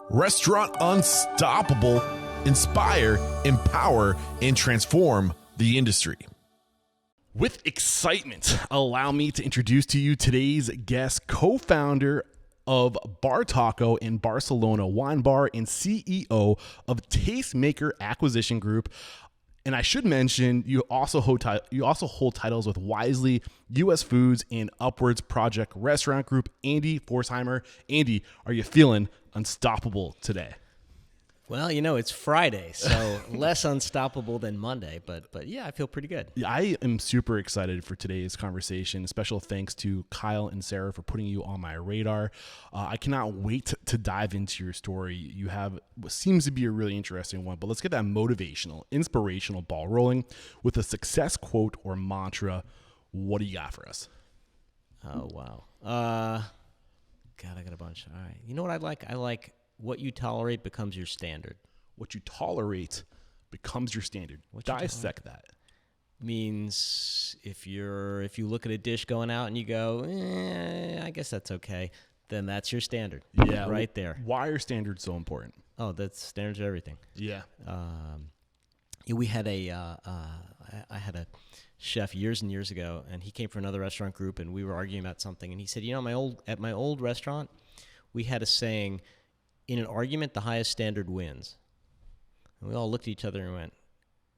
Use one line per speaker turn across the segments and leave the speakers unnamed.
Restaurant Unstoppable. Inspire, empower, and transform the industry. With excitement, allow me to introduce to you today's guest, co-founder of Bartaco and Barcelona Wine Bar and CEO of Tastemaker Acquisition Group. And I should mention, you also hold titles with Wisely, US Foods, and Upwards Project Restaurant Group. Andy Pforzheimer. Andy, are you feeling unstoppable today?
Well, you know, it's Friday, so less unstoppable than Monday, but yeah, I feel pretty good.
I am super excited for today's conversation. Special thanks to Kyle and Sarah for putting you on my radar. I cannot wait to dive into your story. You have what seems to be a really interesting one, but let's get that motivational, inspirational ball rolling with a success quote or mantra. What do you got for us?
Oh, wow. God, I got a bunch. All right. You know what I like? I like what you tolerate becomes your standard.
What you tolerate becomes your standard. Dissect that.
Means if you look at a dish going out and you go, I guess that's okay, then that's your standard.
Yeah,
right there.
Why are standards so important?
Oh, that's standards are everything.
Yeah.
We had I had a chef years and years ago, and he came from another restaurant group, and we were arguing about something, and he said, at my old restaurant, we had a saying, in an argument, the highest standard wins. And we all looked at each other and went,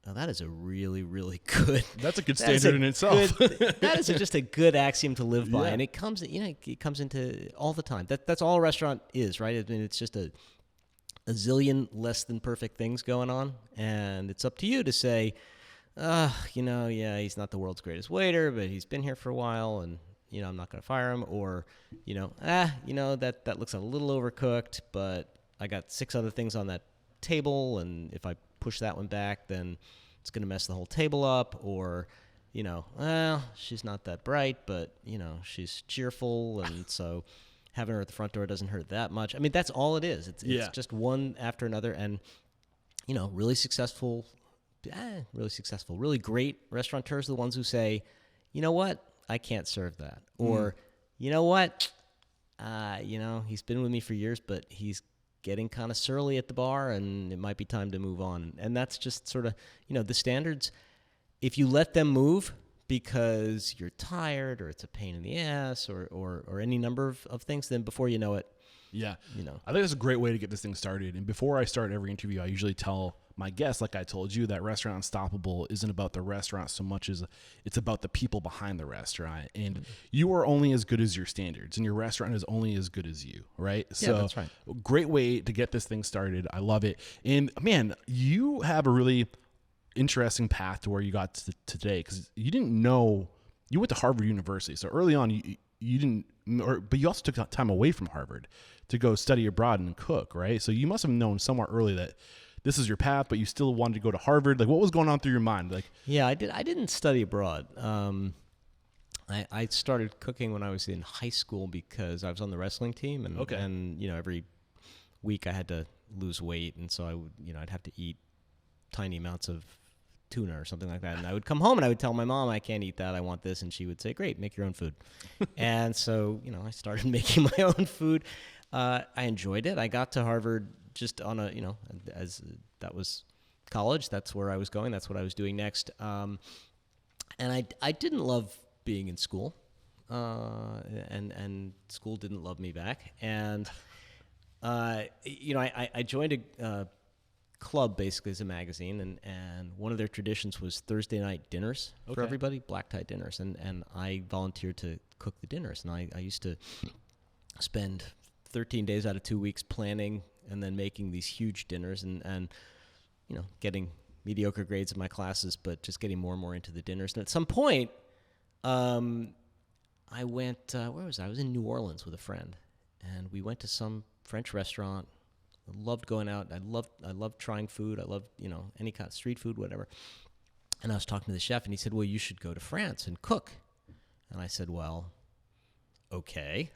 oh, that is a really, really good.
That's a good standard in itself.
That is just a good axiom to live by.
Yeah.
And it comes into all the time. That's all a restaurant is, right? I mean, it's just a zillion less than perfect things going on. And it's up to you to say, he's not the world's greatest waiter, but he's been here for a while, and I'm not going to fire him, or, that looks a little overcooked, but I got 6 other things on that table, and if I push that one back, then it's going to mess the whole table up, or, she's not that bright, but, she's cheerful, and so having her at the front door doesn't hurt that much. I mean, that's all it is. It's just one after another, and, really successful, really great restaurateurs are the ones who say, you know what? I can't serve that. Or, you know what? He's been with me for years, but he's getting kind of surly at the bar, and it might be time to move on. And that's just sort of, the standards. If you let them move because you're tired or it's a pain in the ass or any number of things, then before you know it,
I think that's a great way to get this thing started. And before I start every interview, I usually tell my guests, like I told you, that Restaurant Unstoppable isn't about the restaurant so much as it's about the people behind the restaurant. And you are only as good as your standards, and your restaurant is only as good as you, right?
Yeah, that's right.
Great way to get this thing started. I love it. And man, you have a really interesting path to where you got to today, because you didn't know you went to Harvard University. So early on, you didn't, but you also took time away from Harvard to go study abroad and cook, right? So you must have known somewhere early that this is your path, but you still wanted to go to Harvard. Like, what was going on through your mind? Like,
yeah, I didn't study abroad. I started cooking when I was in high school because I was on the wrestling team, and every week I had to lose weight, and so I would, I'd have to eat tiny amounts of tuna or something like that, and I would come home and I would tell my mom, I can't eat that, I want this, and she would say, great, make your own food. And so I started making my own food. I enjoyed it. I got to Harvard just on as that was college. That's where I was going. That's what I was doing next. And I didn't love being in school, and school didn't love me back. And I joined a club basically as a magazine, and one of their traditions was Thursday night dinners for everybody, black tie dinners, and I volunteered to cook the dinners, and I used to spend 13 days out of 2 weeks planning and then making these huge dinners, and getting mediocre grades in my classes, but just getting more and more into the dinners. And at some point, I went, where was I? I was in New Orleans with a friend, and we went to some French restaurant. I loved going out. I loved trying food. I loved, any kind of street food, whatever. And I was talking to the chef, and he said, well, you should go to France and cook. And I said, well, okay.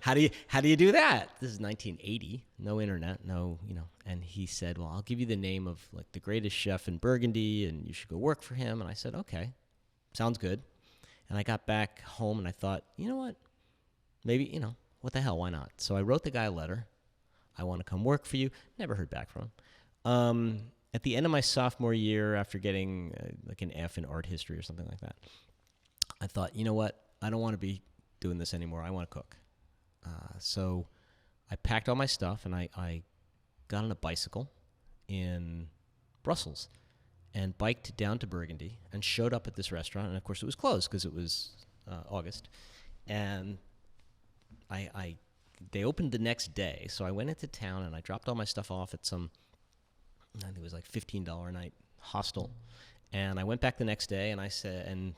How do you do that? This is 1980, no internet, no, and he said, well, I'll give you the name of like the greatest chef in Burgundy, and you should go work for him. And I said, okay, sounds good. And I got back home and I thought, you know what, maybe, what the hell, why not? So I wrote the guy a letter. I want to come work for you. Never heard back from him. At the end of my sophomore year, after getting like an F in art history or something like that, I thought, you know what? I don't want to be doing this anymore. I want to cook. So I packed all my stuff, and I got on a bicycle in Brussels and biked down to Burgundy and showed up at this restaurant. And, of course, it was closed because it was August. And they opened the next day. So I went into town, and I dropped all my stuff off at some, I think it was like $15 a night hostel. And I went back the next day, and I said, and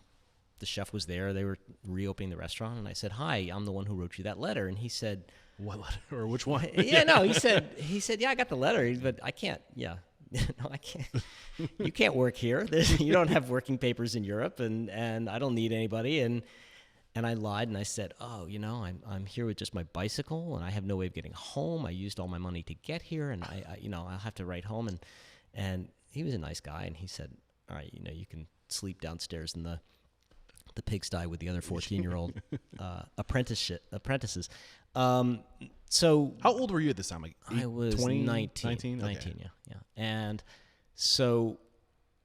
the chef was there. They were reopening the restaurant. And I said, hi, I'm the one who wrote you that letter. And he said,
what letter, or which one?
No, he said, yeah, I got the letter, but I can't, no, I can't. You can't work here. You don't have working papers in Europe, and I don't need anybody. And I lied, and I said, oh, I'm here with just my bicycle, and I have no way of getting home. I used all my money to get here, and I'll have to write home. And he was a nice guy, and he said, all right, you can sleep downstairs in the pigsty with the other 14-year-old apprentices. So
how old were you at this time? Like
I was
20,
19.
19?
19, yeah. And so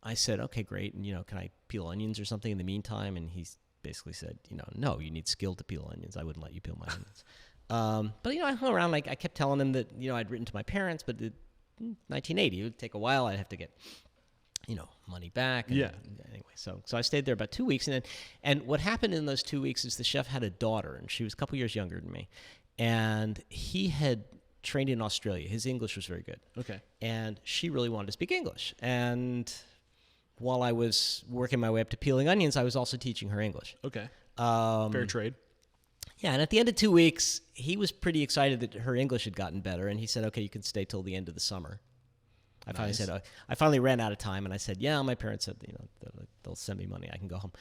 I said, okay, great. And, can I peel onions or something in the meantime? And he basically said, no, you need skill to peel onions. I wouldn't let you peel my onions. But, I hung around. Like I kept telling him that, I'd written to my parents, but 1980, it would take a while. I'd have to get, money back. And, anyway, so I stayed there about 2 weeks. And what happened in those 2 weeks is the chef had a daughter, and she was a couple years younger than me. And he had trained in Australia. His English was very good.
Okay.
And she really wanted to speak English. And while I was working my way up to peeling onions, I was also teaching her English.
Okay. Fair trade.
Yeah, and at the end of 2 weeks, he was pretty excited that her English had gotten better, and he said, okay, you can stay till the end of the summer. I finally ran out of time, and I said, yeah, my parents said, they'll send me money. I can go home.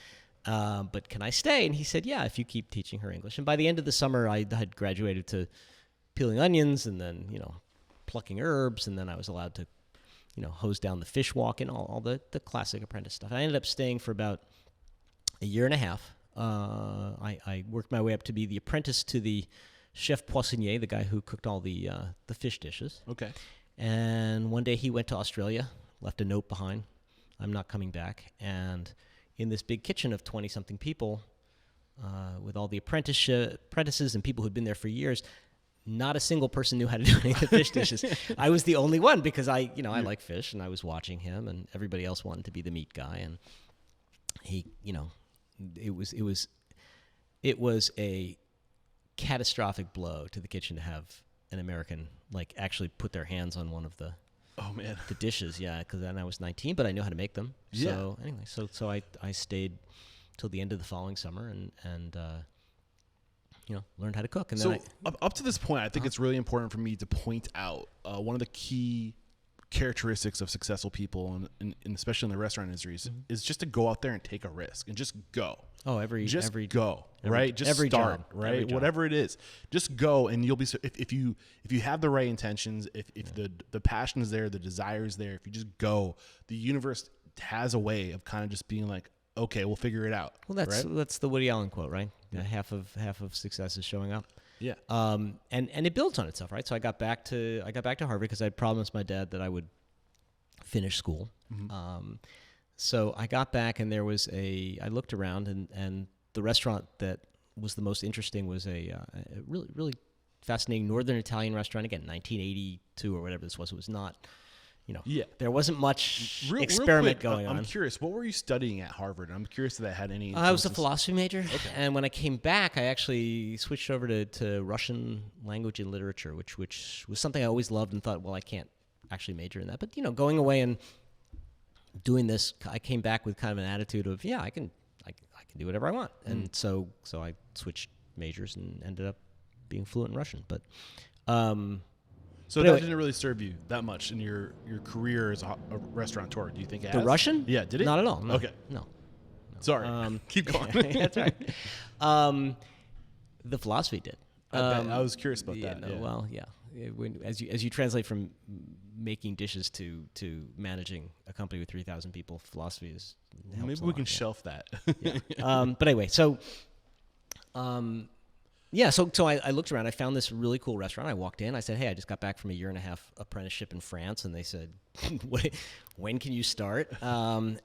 But can I stay? And he said, yeah, if you keep teaching her English. And by the end of the summer, I had graduated to peeling onions and then, plucking herbs. And then I was allowed to, hose down the fish walk and all the classic apprentice stuff. I ended up staying for about a year and a half. I worked my way up to be the apprentice to the chef poissonnier, the guy who cooked all the fish dishes.
Okay.
And one day he went to Australia, left a note behind. I'm not coming back. And in this big kitchen of 20-something people, with all the apprentices and people who'd been there for years, not a single person knew how to do any of the fish dishes. I was the only one because I like fish, and I was watching him, and everybody else wanted to be the meat guy. And he, it was a catastrophic blow to the kitchen to have an American actually put their hands on one of the the dishes, because then I was 19, but I knew how to make them.
Yeah.
So anyway, so I stayed till the end of the following summer and learned how to cook. And
so
then
up to this point, I think it's really important for me to point out one of the key characteristics of successful people, and especially in the restaurant industry, is just to go out there and take a risk and just go.
Oh, every
Just
every
start,
job,
right?
every job.
Whatever it is, just go, and you'll be. If you have the right intentions, if the passion is there, the desire is there, if you just go, the universe has a way of kind of just being like, okay, we'll figure it out.
Well, that's the Woody Allen quote, right? Yeah. Half of success is showing up.
Yeah.
And it builds on itself, right? So I got back to Harvard because I promised my dad that I would finish school. Mm-hmm. So I got back, and there was I looked around, and the restaurant that was the most interesting was a really, really fascinating Northern Italian restaurant. Again, 1982 or whatever this was. It was not, there wasn't much experiment going on.
I'm curious, what were you studying at Harvard? I'm curious if that had any.
I was a philosophy major, and when I came back, I actually switched over to Russian language and literature, which was something I always loved and thought, well, I can't actually major in that. But going away and doing this, I came back with kind of an attitude of, I can do whatever I want, and so I switched majors and ended up being fluent in Russian. But
so that didn't really serve you that much in your career as a restaurateur. Do you think it has?
The Russian?
Yeah, did it?
Not at all. No.
Okay.
No.
Sorry. Keep going.
That's right. The philosophy did.
I was curious about that.
No, well, yeah. As you translate from making dishes to managing a company with 3,000 people, philosophy is helps
maybe
a
we
lot,
can shelf that.
Yeah. But anyway, so Yeah, so I looked around. I found this really cool restaurant. I walked in. I said, "Hey, I just got back from a 1.5-year apprenticeship in France," and they said, "When can you start?" And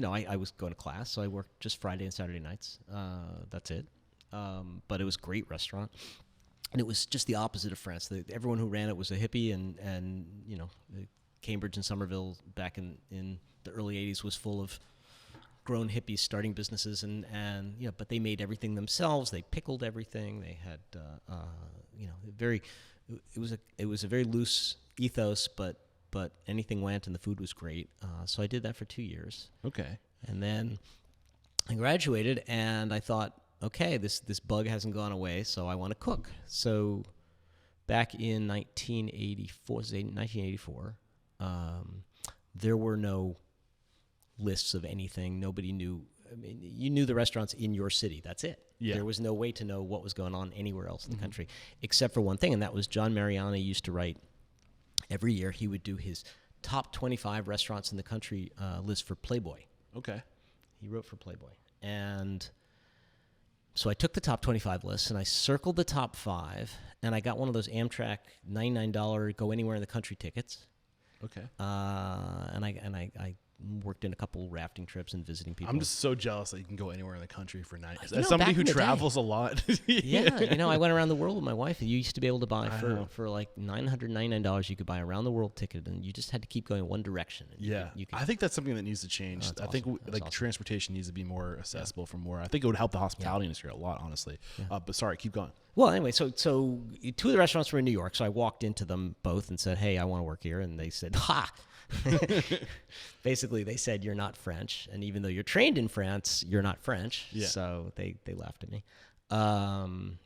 I was going to class, so I worked just Friday and Saturday nights. That's it. But it was a great restaurant, and it was just the opposite of France. Everyone who ran it was a hippie, and Cambridge and Somerville back in the early '80s was full of grown hippies starting businesses, but they made everything themselves. They pickled everything. They had it was a very loose ethos, but anything went, and the food was great. So I did that for 2 years.
Okay.
And then I graduated, and I thought, okay, this bug hasn't gone away, so I want to cook. So back in 1984, there were no lists of anything. Nobody knew. I mean, you knew the restaurants in your city. That's it.
Yeah.
There was no way to know what was going on anywhere else in the country, except for one thing, and that was John Mariani used to write every year. He would do his top 25 restaurants in the country list for Playboy.
Okay.
He wrote for Playboy. And so I took the top 25 list, and I circled the top 5, and I got one of those Amtrak $99 go anywhere in the country tickets.
Okay.
And I worked in a couple rafting trips and visiting people.
I'm just so jealous that you can go anywhere in the country for night.
You know,
As somebody
back
who
in the
travels a lot.
Yeah, I went around the world with my wife. You used to be able to buy for like $999. You could buy a round the world ticket, and you just had to keep going one direction.
Yeah,
you could,
I think that's something that needs to change. I think
awesome.
transportation needs to be more accessible for more. I think it would help the hospitality industry a lot, honestly.
Yeah.
But sorry, keep going.
Well, anyway, so 2 of the restaurants were in New York, so I walked into them both and said, "Hey, I want to work here," and they said, "Ha." Basically, they said, "You're not French, and even though you're trained in France, you're not French."
Yeah.
So they laughed at me. And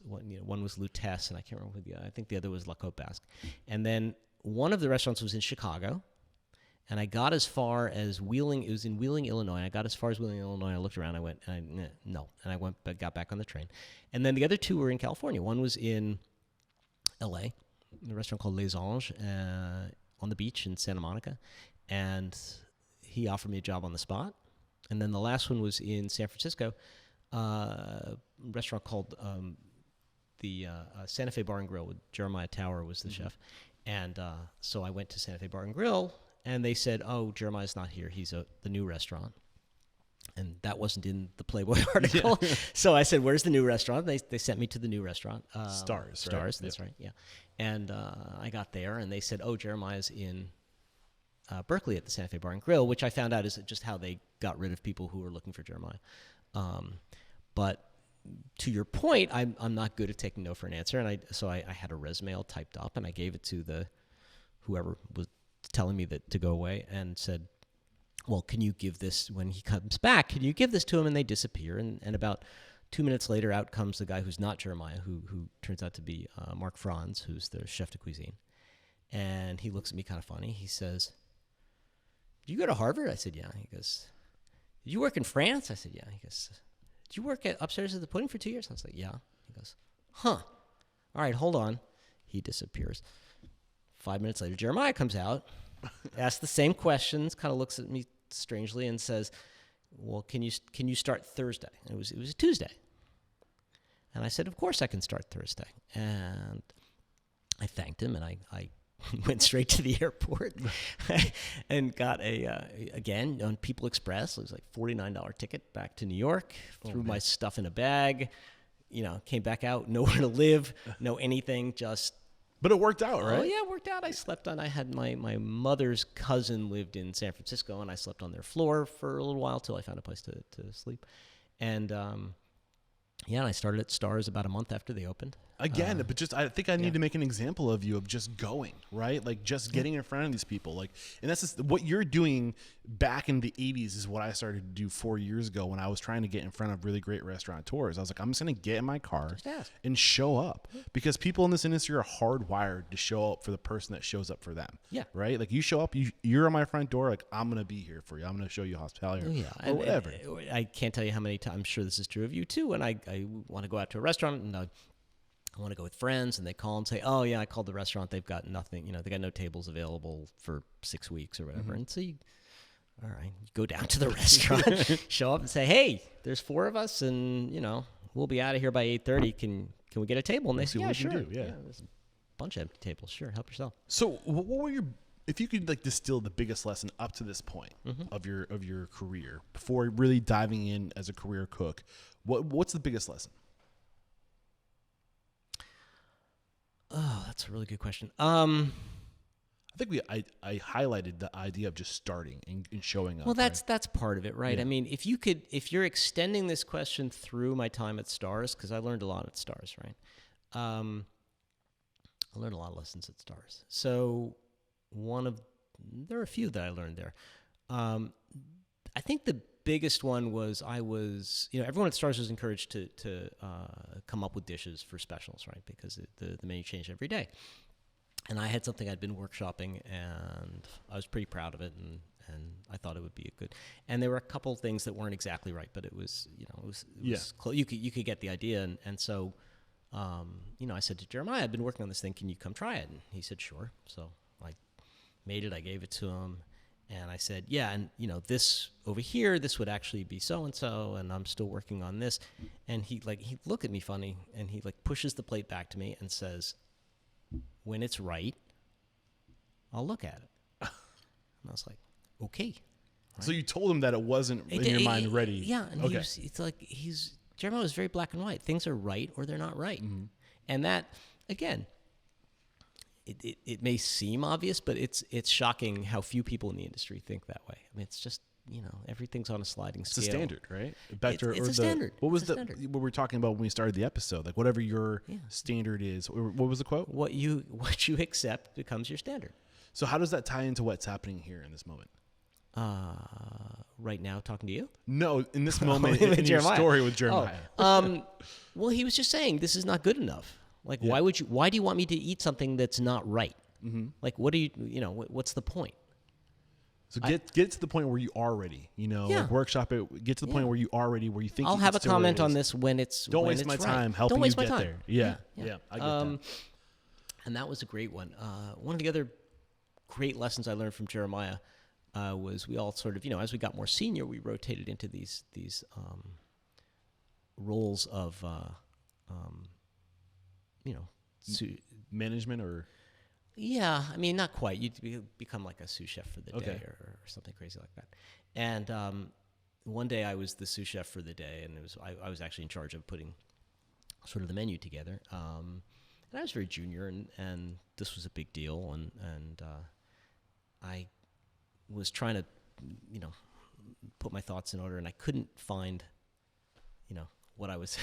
one was Lutèce, and I can't remember who I think the other was La Côte Basque. And then one of the restaurants was in Chicago, and I got as far as Wheeling. It was in Wheeling, Illinois. I got as far as Wheeling, Illinois. I looked around. I went, no, and I got back on the train. And then the other 2 were in California. One was in L.A., a restaurant called Les Anges on the beach in Santa Monica, and he offered me a job on the spot. And then the last one was in San Francisco, a restaurant called the Santa Fe Bar and Grill with Jeremiah Tower was the chef. And so I went to Santa Fe Bar and Grill, and they said, "Oh, Jeremiah's not here. He's the new restaurant." And that wasn't in the Playboy article. Yeah. So I said, "Where's the new restaurant?" They sent me to the new restaurant.
Stars,
right? That's right, yeah. And I got there, and they said, "Oh, Jeremiah's in Berkeley at the Santa Fe Bar and Grill," which I found out is just how they got rid of people who were looking for Jeremiah. But to your point, I'm not good at taking no for an answer, and so I had a resume all typed up, and I gave it to whoever was telling me to go away, and said, "Well, can you give this when he comes back? Can you give this to him?" And they disappear, and about 2 minutes later, out comes the guy who's not Jeremiah, who turns out to be Mark Franz, who's the chef de cuisine, and he looks at me kind of funny. He says, "Did you go to Harvard?" I said, "Yeah." He goes, "Did you work in France?" I said, "Yeah." He goes, "Did you work upstairs at the Pudding for 2 years?" I was like, "Yeah." He goes, "Huh. All right, hold on." He disappears. 5 minutes later, Jeremiah comes out, asks the same questions, kind of looks at me strangely, and says, "Well, can you start Thursday?" And it was a Tuesday, and I said, "Of course I can start Thursday." And I thanked him, and I went straight to the airport and got again on People Express. It was like $49 ticket back to New York. Threw my stuff in a bag, came back out, nowhere to live, no anything, just.
But it worked out, right?
Oh yeah, it worked out. I slept on. I had my mother's cousin lived in San Francisco, and I slept on their floor for a little while till I found a place to sleep. And and I started at Stars about a month after they opened.
Again, but I think I need to make an example of you of just going, right? Like just getting in front of these people. And that's just, what you're doing back in the 80s is what I started to do 4 years ago when I was trying to get in front of really great restaurateurs. I was like, I'm just going to get in my car and show up, because people in this industry are hardwired to show up for the person that shows up for them.
Yeah.
Right? Like you show up, you're on my front door, like I'm going to be here for you. I'm going to show you hospitality or whatever.
And I can't tell you how many times, I'm sure this is true of you too, when I want to go out to a restaurant and I want to go with friends, and they call and say, "Oh yeah, I called the restaurant. They've got nothing. They got no tables available for 6 weeks or whatever." And so, all right, you go down to the restaurant, show up, and say, "Hey, there's 4 of us, and we'll be out of here by 8:30. Can we get a table? And they said, yeah, sure.
Yeah.
There's a bunch of empty tables. Sure, help yourself.
So what were if you could like distill the biggest lesson up to this point of your career before really diving in as a career cook, what's the biggest lesson?
Oh, that's a really good question.
I think I highlighted the idea of just starting and showing up.
Well, that's part of it, right? Yeah. I mean, if you're extending this question through my time at Stars, because I learned a lot at Stars, right? I learned a lot of lessons at Stars. So there are a few that I learned there. I think the biggest one was everyone at Stars was encouraged to come up with dishes for specials, right? Because the menu changed every day. And I had something I'd been workshopping, and I was pretty proud of it, and I thought it would be a good. And there were a couple of things that weren't exactly right, but it was close. You could get the idea, and so I said to Jeremiah, I've been working on this thing. Can you come try it? And he said, sure. So I made it. I gave it to him, and I said, yeah, and this over here, this would actually be so and so, and I'm still working on this. And he looked at me funny, and he pushes the plate back to me and says, when it's right, I'll look at it. And I was like, okay. Right?
So you told him that it wasn't in your mind ready.
Yeah, and okay. Jeremiah was very black and white. Things are right or they're not right. Mm-hmm. And that, again, it may seem obvious, but it's shocking how few people in the industry think that way. I mean, it's just, everyth's on a sliding scale.
It's a standard, right?
It's a standard.
What was what we were talking about when we started the episode? Like whatever your standard is. What was the quote?
What you accept becomes your standard.
So how does that tie into what's happening here in this moment?
Right now, talking to you?
No, in this moment in your story with Jeremiah.
Well, he was just saying this is not good enough. Like, why do you want me to eat something that's not right? Mm-hmm. Like, what do what's the point?
So get to the point where you are ready, like workshop it, get to the point where you are ready, where you think
I'll have a comment on this when it's
Don't waste my time helping you get there. Yeah, I get that.
And that was a great one. One of the other great lessons I learned from Jeremiah was we all sort of, as we got more senior, we rotated into these roles of,
management or...
Yeah, I mean, not quite. You become like a sous chef for the day or something crazy like that. And one day I was the sous chef for the day, and I was actually in charge of putting sort of the menu together. And I was very junior, and this was a big deal, and I was trying to, put my thoughts in order, and I couldn't find, what I was,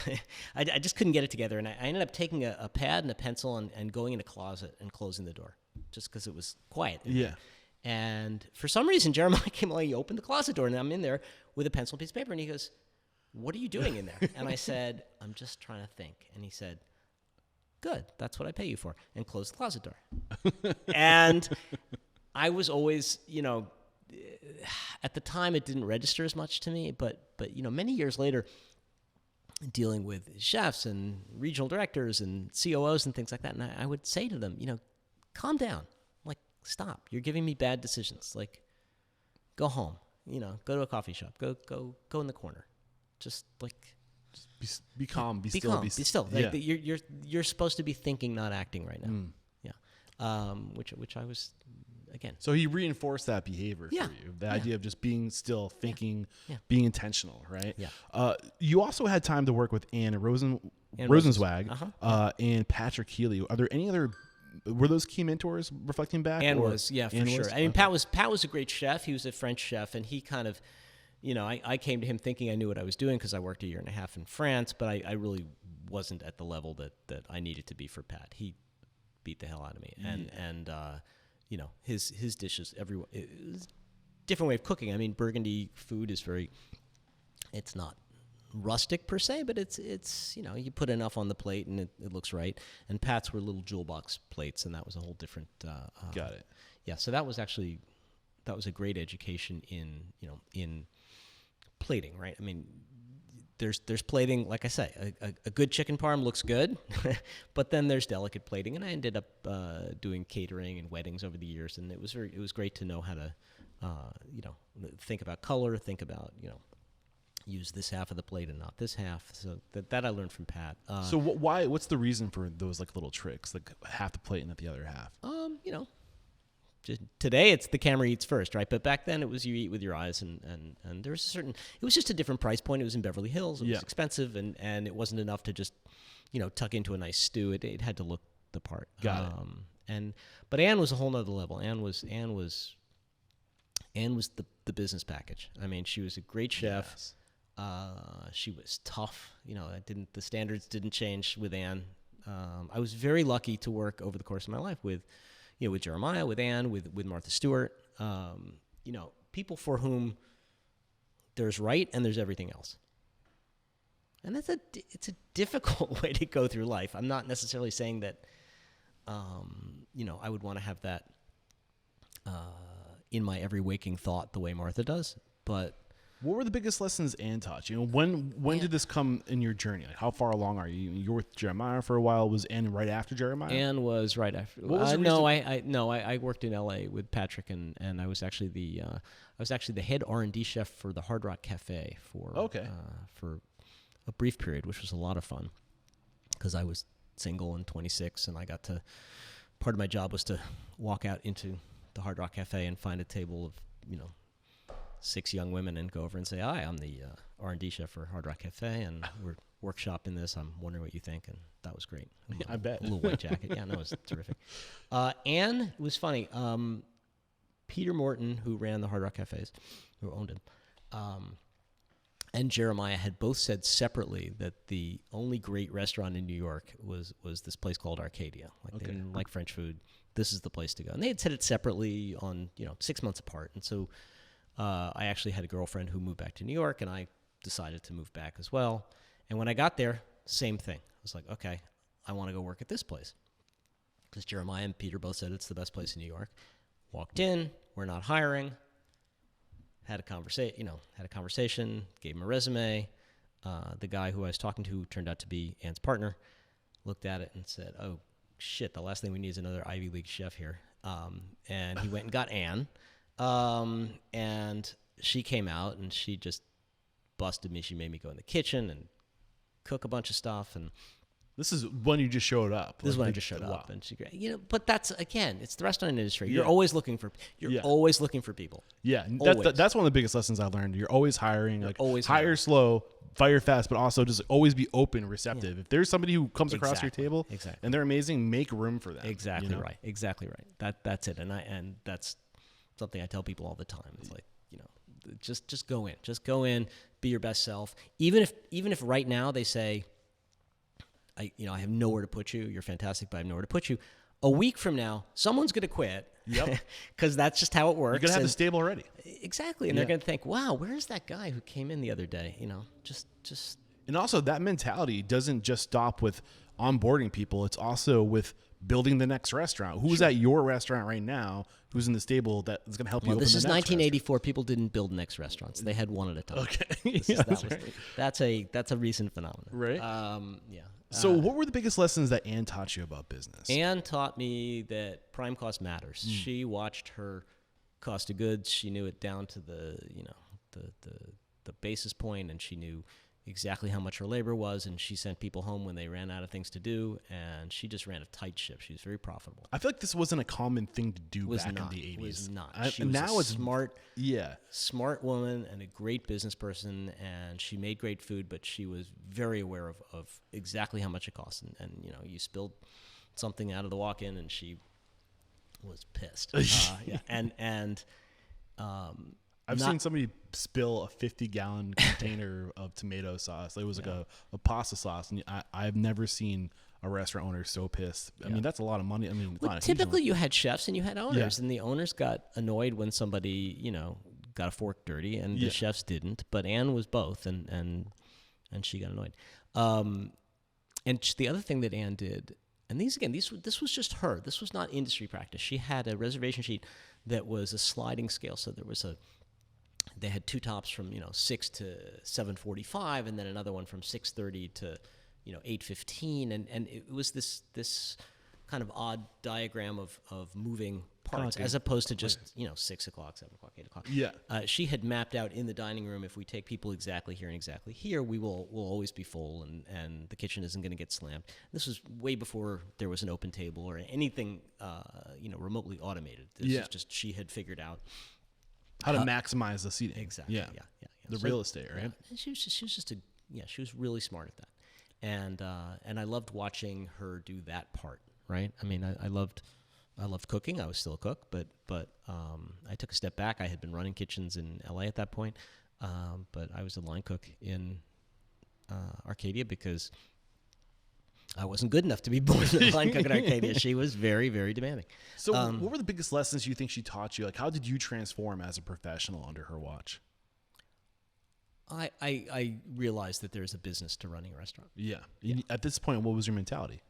I just couldn't get it together. And I ended up taking a pad and a pencil and going in a closet and closing the door just because it was quiet.
Yeah.
And for some reason, Jeremiah came along, he opened the closet door, and I'm in there with a pencil and piece of paper, and he goes, what are you doing in there? And I said, I'm just trying to think. And he said, good, that's what I pay you for, and closed the closet door. And I was always, at the time it didn't register as much to me, but many years later, dealing with chefs and regional directors and COOs and things like that, and I would say to them, calm down, like stop, you're giving me bad decisions, like go home, go to a coffee shop, go in the corner, just
be calm, be still,
calm, be still. Like you're supposed to be thinking, not acting right now. Which I was. Again.
So he reinforced that behavior for you, the idea of just being still, thinking, being intentional, right?
Yeah.
You also had time to work with Anne Rosenzweig and Patrick Healy. Are there any other? Were those key mentors reflecting back?
Anne was, for sure. I mean, Pat was a great chef. He was a French chef, and he kind of, I came to him thinking I knew what I was doing because I worked a year and a half in France, but I really wasn't at the level that I needed to be for Pat. He beat the hell out of me, and his dishes, different way of cooking. I mean, Burgundy food is it's not rustic per se, but it's you put enough on the plate and it looks right. And Pat's were little jewel box plates, and that was a whole different.
Got it.
Yeah, so that was a great education in plating, right? I mean, there's plating, like I say, a good chicken parm looks good, but then there's delicate plating, and I ended up doing catering and weddings over the years, and it was great to know how to think about color, think about use this half of the plate and not this half. So that I learned from Pat.
So why? What's the reason for those like little tricks, like half the plate and not the other half?
You know, just today it's the camera eats first, right? But back then it was you eat with your eyes, and there was a certain. It was just a different price point. It was in Beverly Hills. It was expensive, and it wasn't enough to just, tuck into a nice stew. It had to look the part.
Got it.
But Ann was a whole nother level. Ann was the business package. I mean, she was a great chef.
Yes.
She was tough. The standards didn't change with Ann. I was very lucky to work over the course of my life with Jeremiah, with Ann, with Martha Stewart. People for whom there's right and there's everything else. And it's a difficult way to go through life. I'm not necessarily saying that, I would want to have that in my every waking thought the way Martha does, but.
What were the biggest lessons Ann taught you? When did this come in your journey? Like, how far along are you? You were with Jeremiah for a while. Was Ann right after Jeremiah?
Ann was right after.
What was the reason?
I worked in L.A. with Patrick, and I was actually the head R&D chef for the Hard Rock Cafe for a brief period, which was a lot of fun because I was single and 26, and part of my job was to walk out into the Hard Rock Cafe and find a table of 6 young women and go over and say, "Hi, I'm the R&D chef for Hard Rock Cafe, and we're workshopping this. I'm wondering what you think." And that was great.
I bet.
A little white jacket. Yeah, no, it was terrific. Ann was funny. Peter Morton, who ran the Hard Rock Cafes, who owned him, and Jeremiah had both said separately that the only great restaurant in New York was this place called Arcadia. They didn't like French food. This is the place to go. And they had said it separately on 6 months apart. And so I actually had a girlfriend who moved back to New York, and I decided to move back as well. And when I got there, same thing. I was like, okay, I want to go work at this place. Because Jeremiah and Peter both said it's the best place in New York. Walked in, we're not hiring. Had a conversation, gave him a resume. The guy who I was talking to turned out to be Ann's partner, looked at it and said, "Oh, shit, the last thing we need is another Ivy League chef here." And he went and got Ann. And she came out and she just busted me. She made me go in the kitchen and cook a bunch of stuff. And
this is when you just showed up.
This is when I just showed up. And she, but that's, again, it's the restaurant industry. You're
Yeah.
always looking for people.
Yeah,
Always.
that's one of the biggest lessons I learned. You're always hiring.
always
hire
hiring.
slow, fire fast, but also just always be open, receptive. If there's somebody who comes across your table and they're amazing, make room for them.
Exactly right. Exactly right. That's it. And that's something I tell people all the time. It's like, just go in. Just go in, be your best self. Even if right now they say, I have nowhere to put you. You're fantastic, but I have nowhere to put you. A week from now, someone's going to quit.
Yep.
Because that's just how it works.
You're going to have the stable already.
Exactly. And they're going to think, wow, where's that guy who came in the other day? Just.
And also that mentality doesn't just stop with onboarding people. It's also with building the next restaurant. Who's at your restaurant right now? Who's in the stable that is going to help you open the next restaurant?
This is 1984. People didn't build next restaurants. They had one at a time.
Okay.
That's a recent phenomenon.
Right.
Yeah.
So what were the biggest lessons that Ann taught you about business?
Ann taught me that prime cost matters. She watched her cost of goods. She knew it down to the basis point, and she knew exactly how much her labor was, and she sent people home when they ran out of things to do, and she just ran a tight ship. She was very profitable.
I feel like this wasn't a common thing to do back in the 80s.
It was not. She
and
was
now it's
smart woman and a great business person, and she made great food, but she was very aware of exactly how much it cost. And you spilled something out of the walk-in, and she was pissed.
I've seen somebody spill a 50-gallon container of tomato sauce. It was like a pasta sauce, and I've never seen a restaurant owner so pissed. I mean, that's a lot of money. I mean,
typically you had chefs and you had owners, and the owners got annoyed when somebody got a fork dirty, and the chefs didn't. But Ann was both, and she got annoyed. And the other thing that Ann did, and this was just her. This was not industry practice. She had a reservation sheet that was a sliding scale, so they had two tops from 6 to 7:45, and then another one from 6:30 to 8:15, and it was this kind of odd diagram of moving parts, as opposed to just 6 o'clock, 7 o'clock, 8 o'clock.
Yeah.
She had mapped out in the dining room, if we take people exactly here and exactly here, we'll always be full, and the kitchen isn't going to get slammed. This was way before there was an open table or anything remotely automated. This is just, she had figured out
how to maximize the seating.
Exactly. Yeah.
The real estate, right?
Yeah. She was really smart at that. And I loved watching her do that part, right? I mean, I loved cooking. I was still a cook, but I took a step back. I had been running kitchens in LA at that point, but I was a line cook in Arcadia because I wasn't good enough to be born a line cook in Arcadia. She was very, very demanding.
So what were the biggest lessons you think she taught you? Like, how did you transform as a professional under her watch?
I realized that there's a business to running a restaurant.
Yeah. At this point, what was your mentality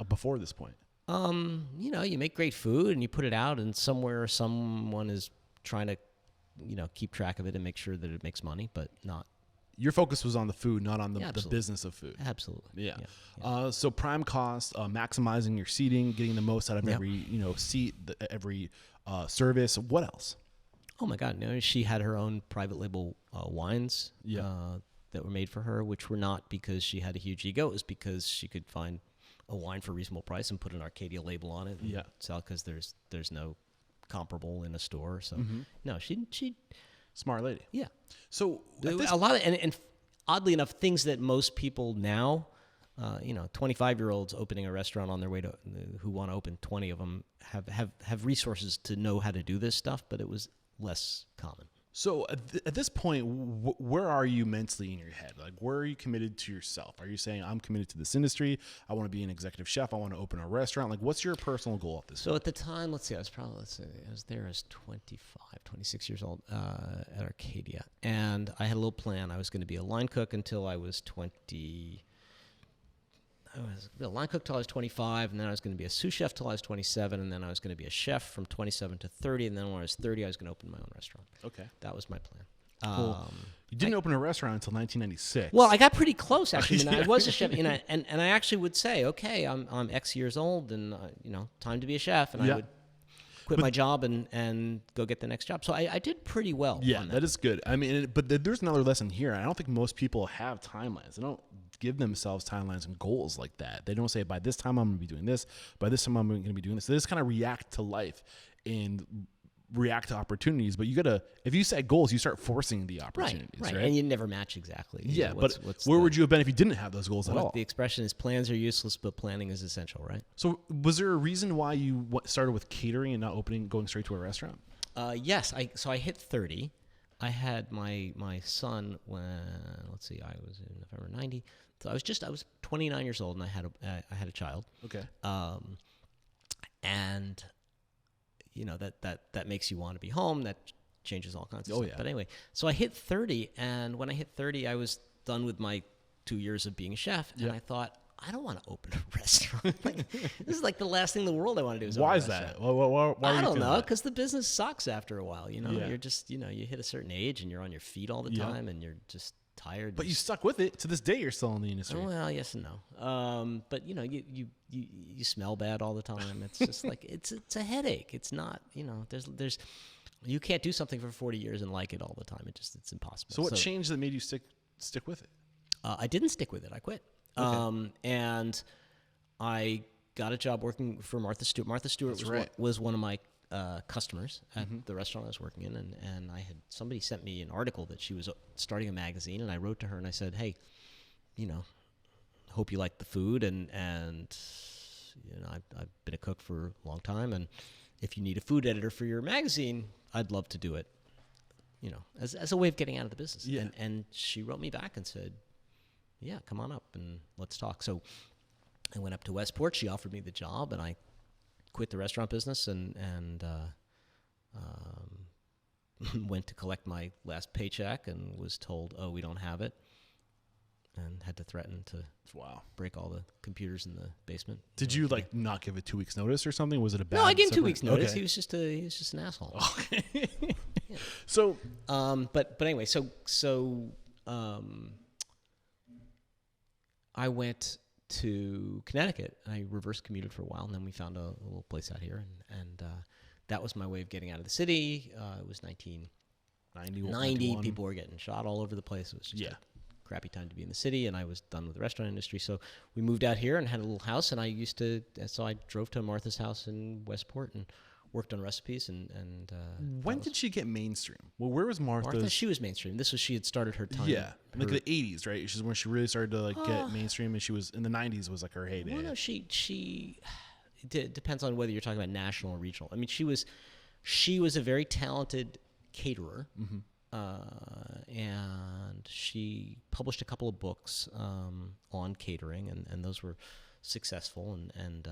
before this point?
You make great food and you put it out, and somewhere someone is trying to, keep track of it and make sure that it makes money, but not.
Your focus was on the food, not on the business of food.
Absolutely.
Yeah. So prime cost, maximizing your seating, getting the most out of every seat, every service. What else?
Oh my God! No, she had her own private label wines that were made for her, which were not because she had a huge ego. It was because she could find a wine for a reasonable price and put an Arcadia label on it and sell, because there's no comparable in a store. So no, she
smart lady.
Yeah.
So
a lot of and oddly enough, things that most people now, 25-year-olds opening a restaurant on their way to who want to open 20 of them have resources to know how to do this stuff, but it was less common.
So at this point, where are you mentally in your head? Like, where are you committed to yourself? Are you saying, I'm committed to this industry, I want to be an executive chef, I want to open a restaurant? Like, what's your personal goal at this point?
So at the time, I was there as 26 years old at Arcadia. And I had a little plan. I was going to be a line cook until I was 20. I was a line cook till I was 25, and then I was going to be a sous chef till I was 27, and then I was going to be a chef from 27 to 30, and then when I was 30, I was going to open my own restaurant.
Okay.
That was my plan.
Cool. You didn't open a restaurant until 1996.
Well, I got pretty close, actually. I was a chef, and I actually would say, okay, I'm X years old, and time to be a chef, and I would quit my job and go get the next job. So I did pretty well.
Yeah,
on
that is good. I mean, but there's another lesson here. I don't think most people have timelines. They don't give themselves timelines and goals like that. They don't say, by this time I'm going to be doing this, by this time I'm going to be doing this. They just kind of react to life and react to opportunities. But you got to, if you set goals, you start forcing the opportunities, right?
And you never match exactly.
Yeah, but where would you have been if you didn't have those goals at all?
The expression is, plans are useless, but planning is essential, right?
So was there a reason why you started with catering and not going straight to a restaurant?
Yes. So I hit 30. I had my son when, I was in November 90. So I was 29 years old, and I had a child.
Okay.
And that makes you want to be home. That changes all kinds of stuff.
Yeah.
But anyway, so I hit 30, and when I hit 30, I was done with my 2 years of being a chef, and I thought, I don't want to open a restaurant. This is like the last thing in the world I want to do. Is
why is that? Why
I don't know, because the business sucks after a while. You're just, you hit a certain age, and you're on your feet all the time, and you're just tired.
But you stuck with it to this day. You're still in the industry.
Well, yes and no. But you smell bad all the time. It's just like it's a headache. It's not. There's you can't do something for 40 years and like it all the time. It's impossible.
So what changed that made you stick with it?
I didn't stick with it. I quit. Okay. And I got a job working for Martha Stewart. Martha Stewart was one of my customers at the restaurant I was working in, and somebody sent me an article that she was starting a magazine, and I wrote to her and I said, hey, hope you like the food, and I've been a cook for a long time, and if you need a food editor for your magazine, I'd love to do it, as a way of getting out of the business.
Yeah.
And she wrote me back and said, yeah, come on up and let's talk. So I went up to Westport. She offered me the job, and I quit the restaurant business and went to collect my last paycheck and was told, oh, we don't have it, and had to threaten to break all the computers in the basement.
Did you not give it 2 weeks notice or something? Was it a bad?
No, I gave him 2 weeks notice. Okay. He was just an asshole.
Okay.
Yeah.
So,
but anyway, so I went to Connecticut. I reverse commuted for a while, and then we found a little place out here, and that was my way of getting out of the city. It was 1990. People were getting shot all over the place. It was just a crappy time to be in the city, and I was done with the restaurant industry. So we moved out here and had a little house, and I drove to Martha's house in Westport and worked on recipes. And
when did she get mainstream? Well, where was Martha?
Martha, she was mainstream. She had started her time.
Yeah, like the 80s, right? She's when she really started to get mainstream, and she was in the 90s was like her heyday.
Well, no, it depends on whether you're talking about national or regional. I mean, she was a very talented caterer, and she published a couple of books on catering, and those were successful, and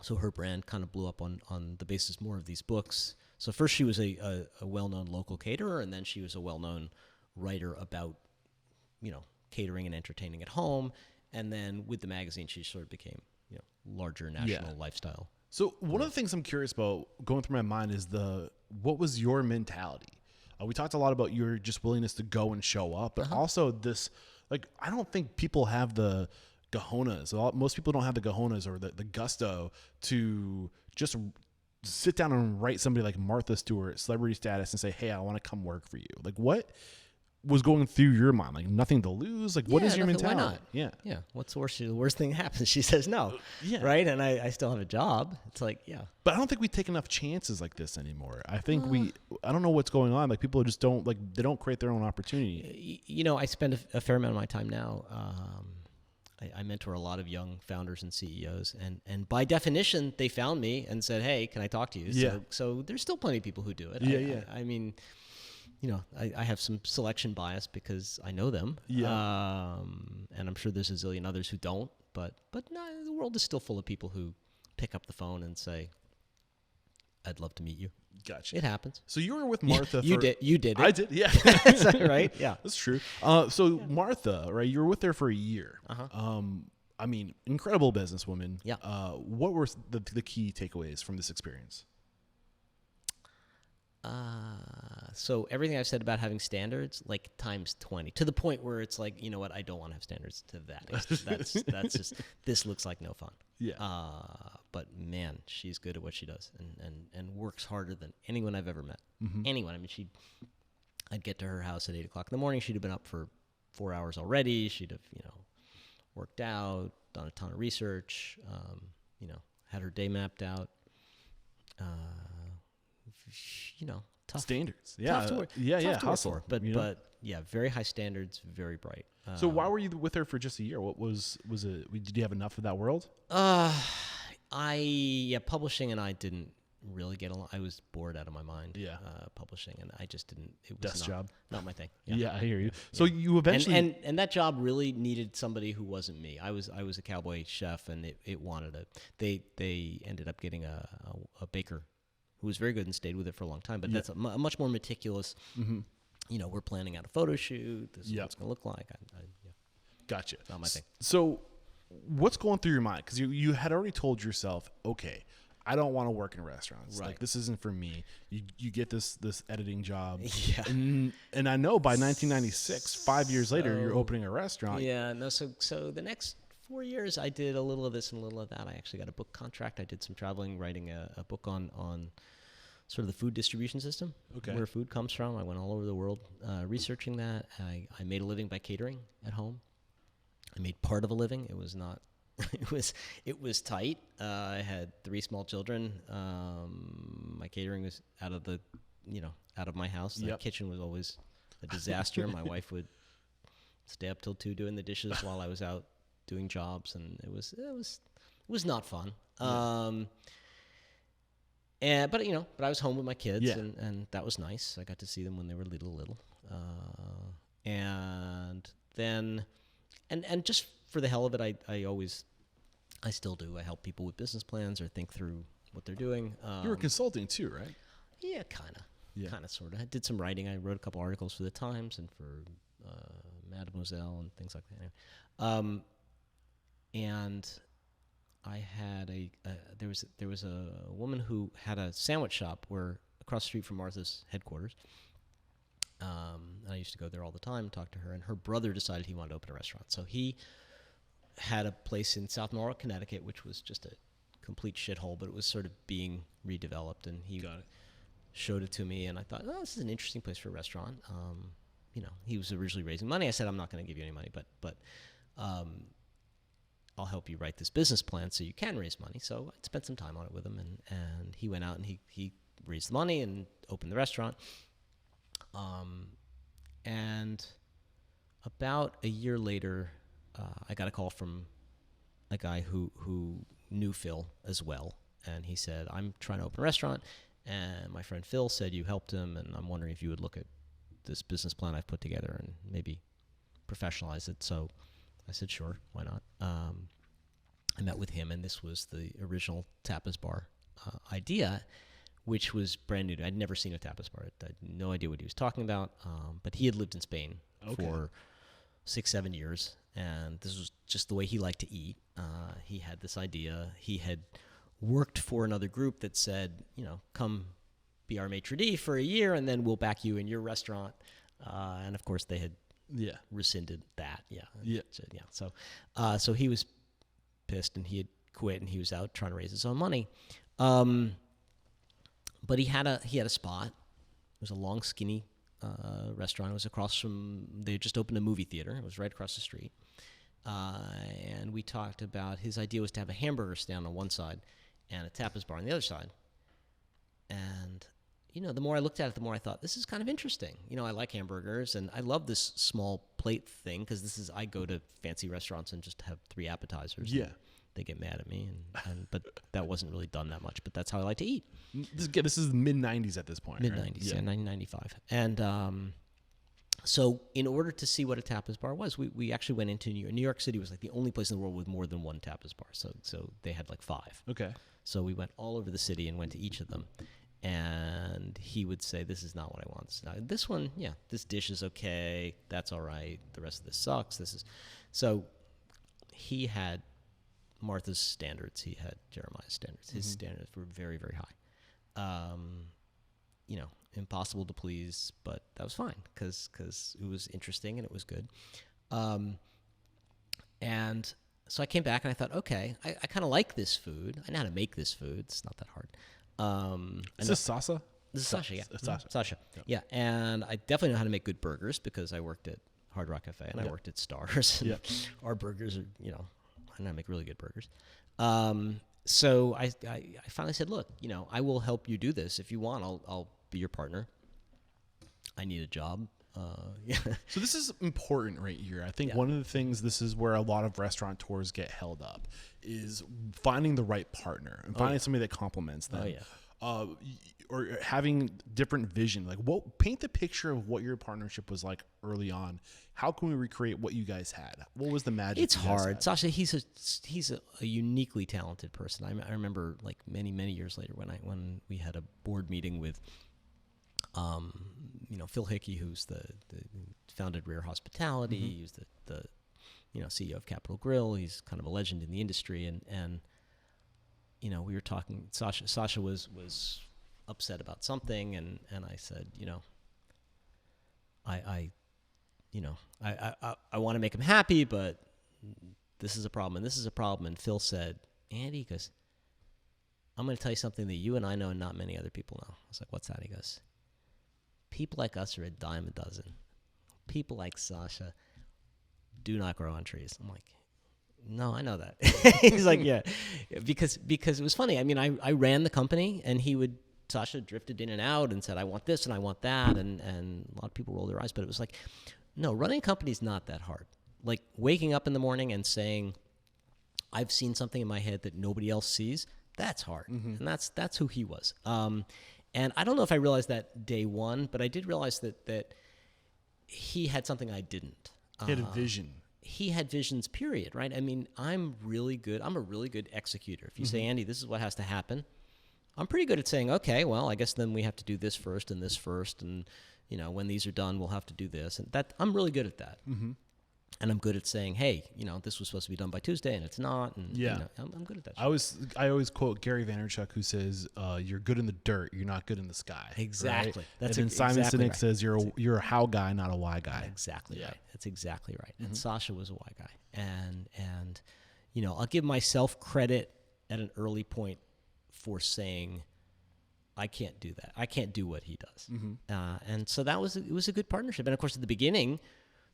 so her brand kind of blew up on the basis more of these books. So first she was a well-known local caterer, and then she was a well-known writer about, catering and entertaining at home, and then with the magazine she sort of became, larger national lifestyle.
So one of the things I'm curious about going through my mind is what was your mentality? We talked a lot about your just willingness to go and show up, but also this, I don't think people have the cojones. Most people don't have the cojones or the gusto to just sit down and write somebody like Martha Stewart, celebrity status, and say, hey, I want to come work for you. What was going through your mind? Nothing to lose? What is your mentality?
Why not? Yeah. What's the worst thing that happens? She says no. Right? And I still have a job. It's
But I don't think we take enough chances like this anymore. I think I don't know what's going on. People just don't, they don't create their own opportunity.
I spend a fair amount of my time now. I mentor a lot of young founders and CEOs, and by definition, they found me and said, hey, can I talk to you?
Yeah.
So there's still plenty of people who do it. I mean, I have some selection bias because I know them.
Yeah.
And I'm sure there's a zillion others who don't, but no, the world is still full of people who pick up the phone and say, I'd love to meet you.
Gotcha.
It happens.
So you were with Martha.
You did it.
I did. Yeah.
Right. Yeah.
That's true. Martha, right? You were with her for a year. I mean, incredible businesswoman.
Yeah.
What were the key takeaways from this experience?
So everything I've said about having standards, times 20, to the point where it's you know what, I don't want to have standards to that. That's just, this looks like no fun.
Yeah.
But man, she's good at what she does and works harder than anyone I've ever met. Anyone. I mean, I'd get to her house at 8:00 in the morning. She'd have been up for 4 hours already. She'd have, worked out, done a ton of research, had her day mapped out. Tough
standards.
Tough to work.
Tough to
hustle.
work
for, but very high standards, very bright.
So why were you with her for just a year? What was it? Did you have enough of that world?
Publishing and I didn't really get along. I was bored out of my mind.
Yeah.
Publishing, and I just didn't. It was
Desk job.
Not my thing.
Yeah, I hear you. So you eventually
and that job really needed somebody who wasn't me. I was a cowboy chef, and it wanted a. They ended up getting a baker who was very good and stayed with it for a long time. But that's a much more meticulous. We're planning out a photo shoot. This is what it's going to look like.
Gotcha.
Not my thing.
So what's going through your mind? Because you had already told yourself, okay, I don't want to work in restaurants.
Right.
This isn't for me. You get this editing job.
Yeah.
And I know by 1996, 5 years later, you're opening a restaurant.
Yeah. No. So the next 4 years, I did a little of this and a little of that. I actually got a book contract. I did some traveling, writing a book on sort of the food distribution system, where food comes from. I went all over the world researching that. I made a living by catering at home. I made part of a living. It was not. It was tight. I had 3 small children. My catering was out of my house. The kitchen was always a disaster. My wife would stay up till 2 doing the dishes while I was out doing jobs, and it was not fun. But I was home with my kids, and that was nice. I got to see them when they were little. And then, and just for the hell of it, I still do. I help people with business plans or think through what they're doing.
You were consulting too, right?
Yeah, kind of, sort of. I did some writing. I wrote a couple articles for the Times and for Mademoiselle and things like that. And I had there was a woman who had a sandwich shop across the street from Martha's headquarters. And I used to go there all the time, talk to her, and her brother decided he wanted to open a restaurant. So he had a place in South Norwalk, Connecticut, which was just a complete shithole, but it was sort of being redeveloped, and he showed it to me, and I thought, oh, this is an interesting place for a restaurant. He was originally raising money. I said, I'm not going to give you any money, but I'll help you write this business plan so you can raise money. So I spent some time on it with him, and he went out and he raised the money and opened the restaurant. And about a year later, I got a call from a guy who knew Phil as well, and he said, I'm trying to open a restaurant, and my friend Phil said you helped him, and I'm wondering if you would look at this business plan I've put together and maybe professionalize it. So I said, sure, why not? I met with him, and this was the original tapas bar idea, which was brand new. I'd never seen a tapas bar. I had no idea what he was talking about, but he had lived in Spain for 6-7 years, and this was just the way he liked to eat. He had this idea. He had worked for another group that said, come be our maitre d' for a year, and then we'll back you in your restaurant. And of course, they had rescinded that. So he was pissed, and he had quit, and he was out trying to raise his own money. But he had a spot. It was a long, skinny restaurant. It was across from, they had just opened a movie theater. It was right across the street. And we talked about, his idea was to have a hamburger stand on one side and a tapas bar on the other side. And, the more I looked at it, the more I thought, this is kind of interesting. I like hamburgers, and I love this small plate thing, because I go to fancy restaurants and just have 3 appetizers.
Yeah.
They get mad at me, but that wasn't really done that much. But that's how I like to eat.
This is the mid-'90s at this point,
Mid-'90s,
right?
yeah, 1995. And so in order to see what a tapas bar was, we actually went into New York. New York City was like the only place in the world with more than one tapas bar. So they had like 5.
Okay.
So we went all over the city and went to each of them. And he would say, this is not what I want. This one, this dish is okay. That's all right. The rest of this sucks. So he had Martha's standards. He had Jeremiah's standards. His standards were very, very high. Impossible to please, but that was fine because it was interesting and it was good. And so I came back and I thought, okay, I kind of like this food. I know how to make this food. It's not that hard.
Is this Sasha?
This is Sasha, yeah.
Sasha.
Yeah, and I definitely know how to make good burgers because I worked at Hard Rock Cafe and I worked at Stars.
Yeah.
Our burgers are, I know how to make really good burgers. So I finally said, look, I will help you do this. If you want, I'll be your partner. I need a job.
So this is important right here. I think one of the things, this is where a lot of restaurateurs get held up, is finding the right partner and finding somebody that complements them. Or having different vision. Like, paint the picture of what your partnership was like early on. How can we recreate what you guys had? What was the magic?
It's hard. Sasha, he's a uniquely talented person. I remember like many years later when we had a board meeting with Phil Hickey, who's the founded Rare Hospitality. He's the CEO of Capitol Grill. He's kind of a legend in the industry, and we were talking. Sasha was upset about something, and I said, I want to make him happy, but this is a problem, and this is a problem. And Phil said, Andy, he goes, I'm going to tell you something that you and I know and not many other people know. I was like, what's that? He goes, people like us are a dime a dozen. People like Sasha do not grow on trees. I'm like, no, I know that. He's like, yeah, because it was funny. I mean, I ran the company, and Sasha drifted in and out and said, I want this and I want that, and a lot of people rolled their eyes, but it was like, no, running a company is not that hard. Like waking up in the morning and saying, I've seen something in my head that nobody else sees, that's hard. And that's who he was. And I don't know if I realized that day one, but I did realize that he had something I didn't.
He had a vision.
He had visions, period, right? I mean, I'm a really good executor. If you say, Andy, this is what has to happen, I'm pretty good at saying, okay, well, I guess then we have to do this first, and when these are done, we'll have to do this. And that I'm really good at that. And I'm good at saying, hey, this was supposed to be done by Tuesday and it's not. And I'm good at that.
I always quote Gary Vaynerchuk, who says, "You're good in the dirt. You're not good in the sky."
Exactly.
Right? And then Simon
exactly
Sinek
right.
says, "You're a how guy, not a why guy."
Exactly right. That's exactly right. And Sasha was a why guy. And I'll give myself credit at an early point for saying, I can't do that. I can't do what he does. And so it was a good partnership. And of course, at the beginning,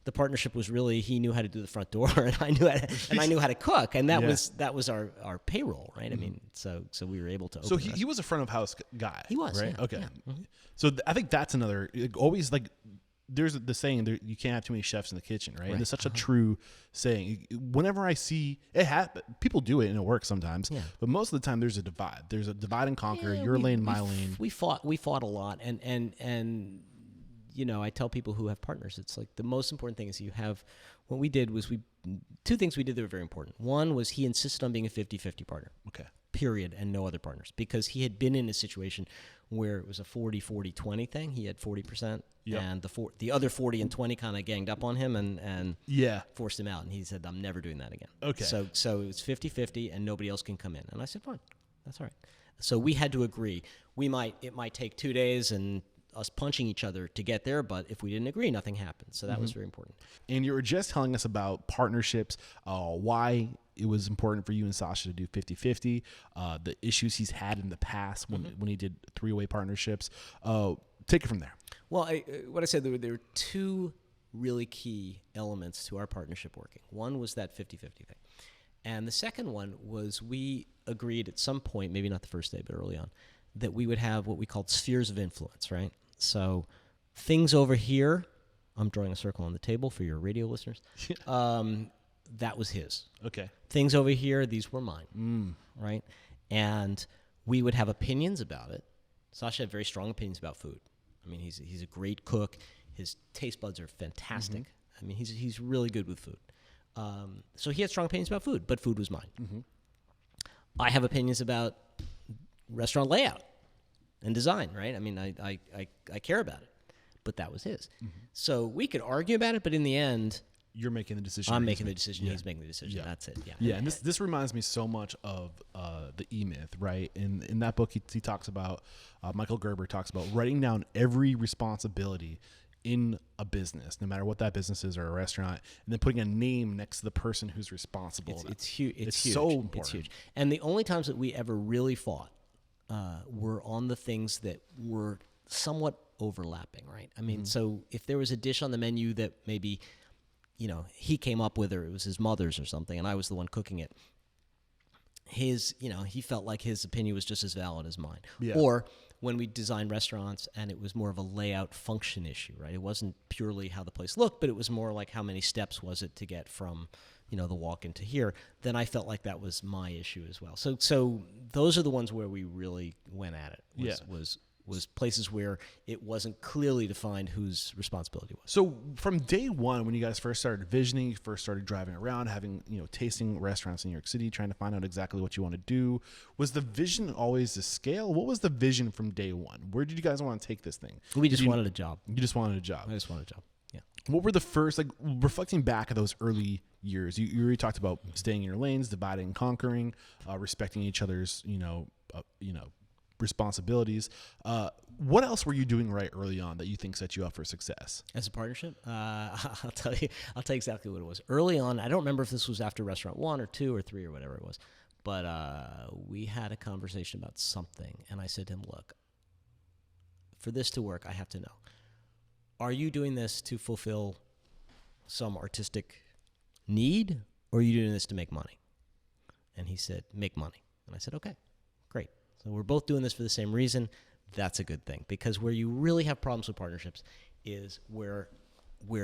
the partnership was really, he knew how to do the front door and I knew how to cook. And that was our payroll, right? I mean, so we were able to open.
So he was a front of house guy.
He was,
right?
Yeah,
okay.
Yeah.
So I think that's another, always like, there's the saying, you can't have too many chefs in the kitchen, right? And it's such a true saying. Whenever I see it, people do it and it works sometimes, but most of the time there's a divide. There's a divide and conquer. Your lane, my lane.
We fought a lot, and I tell people who have partners, it's like the most important thing is you have. What we did was two things we did that were very important. One was he insisted on being a 50-50 partner.
Okay.
Period, and no other partners, because he had been in a situation where it was a 40-40-20 thing. He had 40%, and the other 40 and 20 kind of ganged up on him and forced him out. And he said, "I'm never doing that again."
Okay.
So it's 50-50, and nobody else can come in. And I said, "Fine, that's all right." So we had to agree. It might take 2 days and us punching each other to get there, but if we didn't agree, nothing happened. So that was very important.
And you were just telling us about partnerships, why it was important for you and Sasha to do 50-50, the issues he's had in the past when he did three-way partnerships. Take it from there.
Well, what I said, there were two really key elements to our partnership working. One was that 50-50 thing. And the second one was we agreed at some point, maybe not the first day, but early on, that we would have what we called spheres of influence, right? So things over here, I'm drawing a circle on the table for your radio listeners, that was his.
Okay.
Things over here, these were mine, right? And we would have opinions about it. Sasha had very strong opinions about food. I mean, he's a great cook. His taste buds are fantastic. I mean, he's really good with food. So he had strong opinions about food, but food was mine. I have opinions about restaurant layout and design, right? I mean, I care about it, but that was his. So we could argue about it, but in the end,
you're making the decision.
I'm making the decision. He's making the decision. That's it.
Yeah. And this reminds me so much of the emyth, right? In that book, he talks about, Michael Gerber talks about writing down every responsibility in a business, no matter what that business is or a restaurant, and then putting a name next to the person who's responsible.
It's huge. It's huge.
So important.
It's huge. And the only times that we ever really fought were on the things that were somewhat overlapping, right? I mean, so if there was a dish on the menu that maybe, he came up with, or it was his mother's or something, and I was the one cooking it, he felt like his opinion was just as valid as mine. Yeah. Or when we designed restaurants and it was more of a layout function issue, right? It wasn't purely how the place looked, but it was more like how many steps was it to get from, the walk-in to here. Then I felt like that was my issue as well. So those are the ones where we really went at it. Was places where it wasn't clearly defined whose responsibility was.
So from day one, when you guys first started visioning, you first started driving around, having, tasting restaurants in New York City, trying to find out exactly what you want to do, was the vision always to scale? What was the vision from day one? Where did you guys want to take this thing?
We just wanted a job.
You just wanted a job.
I just wanted a job. Yeah.
What were the first, reflecting back at those early years, you already talked about staying in your lanes, dividing and conquering, respecting each other's, responsibilities. What else were you doing right early on that you think set you up for success?
As a partnership, I'll tell you exactly what it was. Early on, I don't remember if this was after restaurant 1 or 2 or 3 or whatever it was, but we had a conversation about something, and I said to him, "Look, for this to work, I have to know, are you doing this to fulfill some artistic need, or are you doing this to make money?" And he said, "Make money." And I said, "Okay, great. So we're both doing this for the same reason." That's a good thing, because where you really have problems with partnerships is where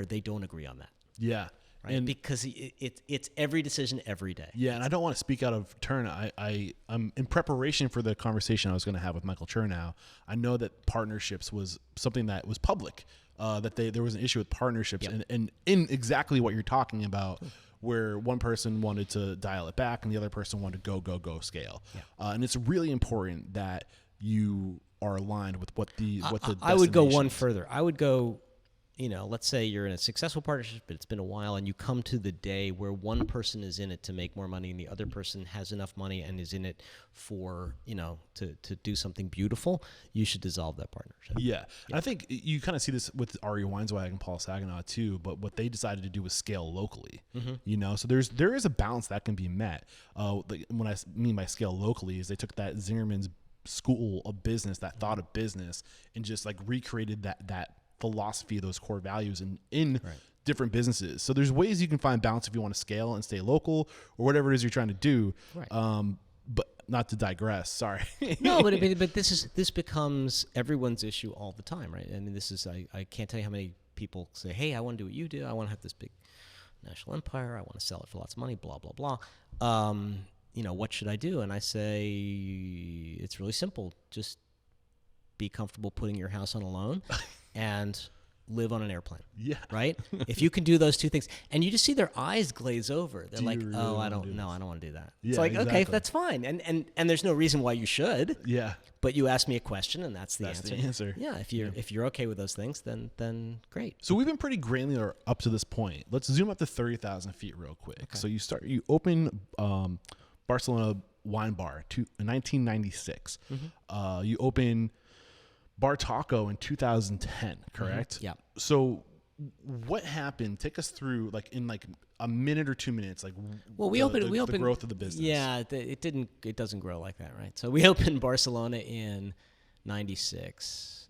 they don't agree on that.
Yeah.
Right? And because it's every decision every day.
Yeah, and I don't want to speak out of turn. I'm in preparation for the conversation I was going to have with Michael Chernow. I know that partnerships was something that was public, that there was an issue with partnerships, and in exactly what you're talking about, where one person wanted to dial it back and the other person wanted to go scale. Yeah. And it's really important that you are aligned with what the
I would go
destination
one
is.
further. I would go, let's say you're in a successful partnership, but it's been a while, and you come to the day where one person is in it to make more money and the other person has enough money and is in it for, to do something beautiful, you should dissolve that partnership.
Yeah. And I think you kind of see this with RU Wineswag and Paul Saginaw too, but what they decided to do was scale locally, so there is a balance that can be met. When I mean by scale locally is they took that Zingerman's school of business, that thought of business, and just like recreated that philosophy of those core values in different businesses. So there's ways you can find balance if you want to scale and stay local or whatever it is you're trying to do.
Right.
But not to digress. Sorry.
No, but this becomes everyone's issue all the time, right? I mean, I can't tell you how many people say, "Hey, I want to do what you do. I want to have this big national empire. I want to sell it for lots of money. Blah blah blah." What should I do? And I say, it's really simple. Just be comfortable putting your house on a loan and live on an airplane.
Yeah.
Right? If you can do those two things, and you just see their eyes glaze over. They're like,
really
I don't want to do that.
Yeah,
it's like,
exactly.
okay, that's fine. And there's no reason why you should.
Yeah.
But you asked me a question, and that's the
answer.
Yeah. If you're okay with those things, then great.
So we've been pretty granular up to this point. Let's zoom up to 30,000 feet real quick. Okay. So you open Barcelona Wine Bar in 1996. You open Bartaco in 2010, correct?
Yeah.
So what happened? Take us through in a minute or 2 minutes. We opened the growth of the business.
Yeah, it doesn't grow like that, right? So we opened Barcelona in 96.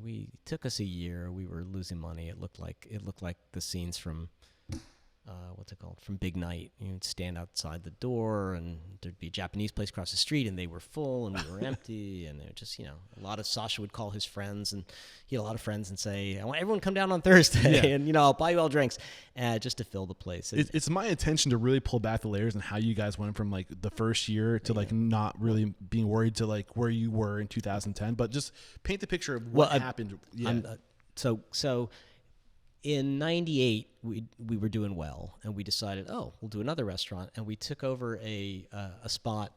We took us a year. We were losing money. It looked like the scenes from what's it called? From Big Night. You'd stand outside the door, and there'd be a Japanese place across the street, and they were full, and we were empty, and it was just, a lot of Sasha would call his friends, and he had a lot of friends, and say, "I want everyone to come down on Thursday, and I'll buy you all drinks," just to fill the place.
It's my intention to really pull back the layers and how you guys went from the first year to not really being worried to where you were in 2010, but just paint the picture of what happened.
So in 98, we were doing well, and we decided, we'll do another restaurant, and we took over a spot.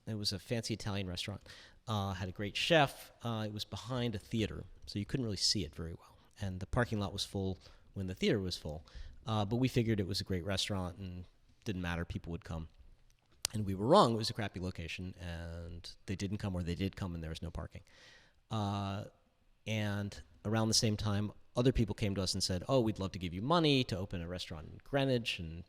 It was a fancy Italian restaurant. Had a great chef. It was behind a theater, so you couldn't really see it very well, and the parking lot was full when the theater was full. But we figured it was a great restaurant, and didn't matter, people would come. And we were wrong. It was a crappy location, and they didn't come, or they did come, and there was no parking. And around the same time, other people came to us and said, we'd love to give you money to open a restaurant in Greenwich and,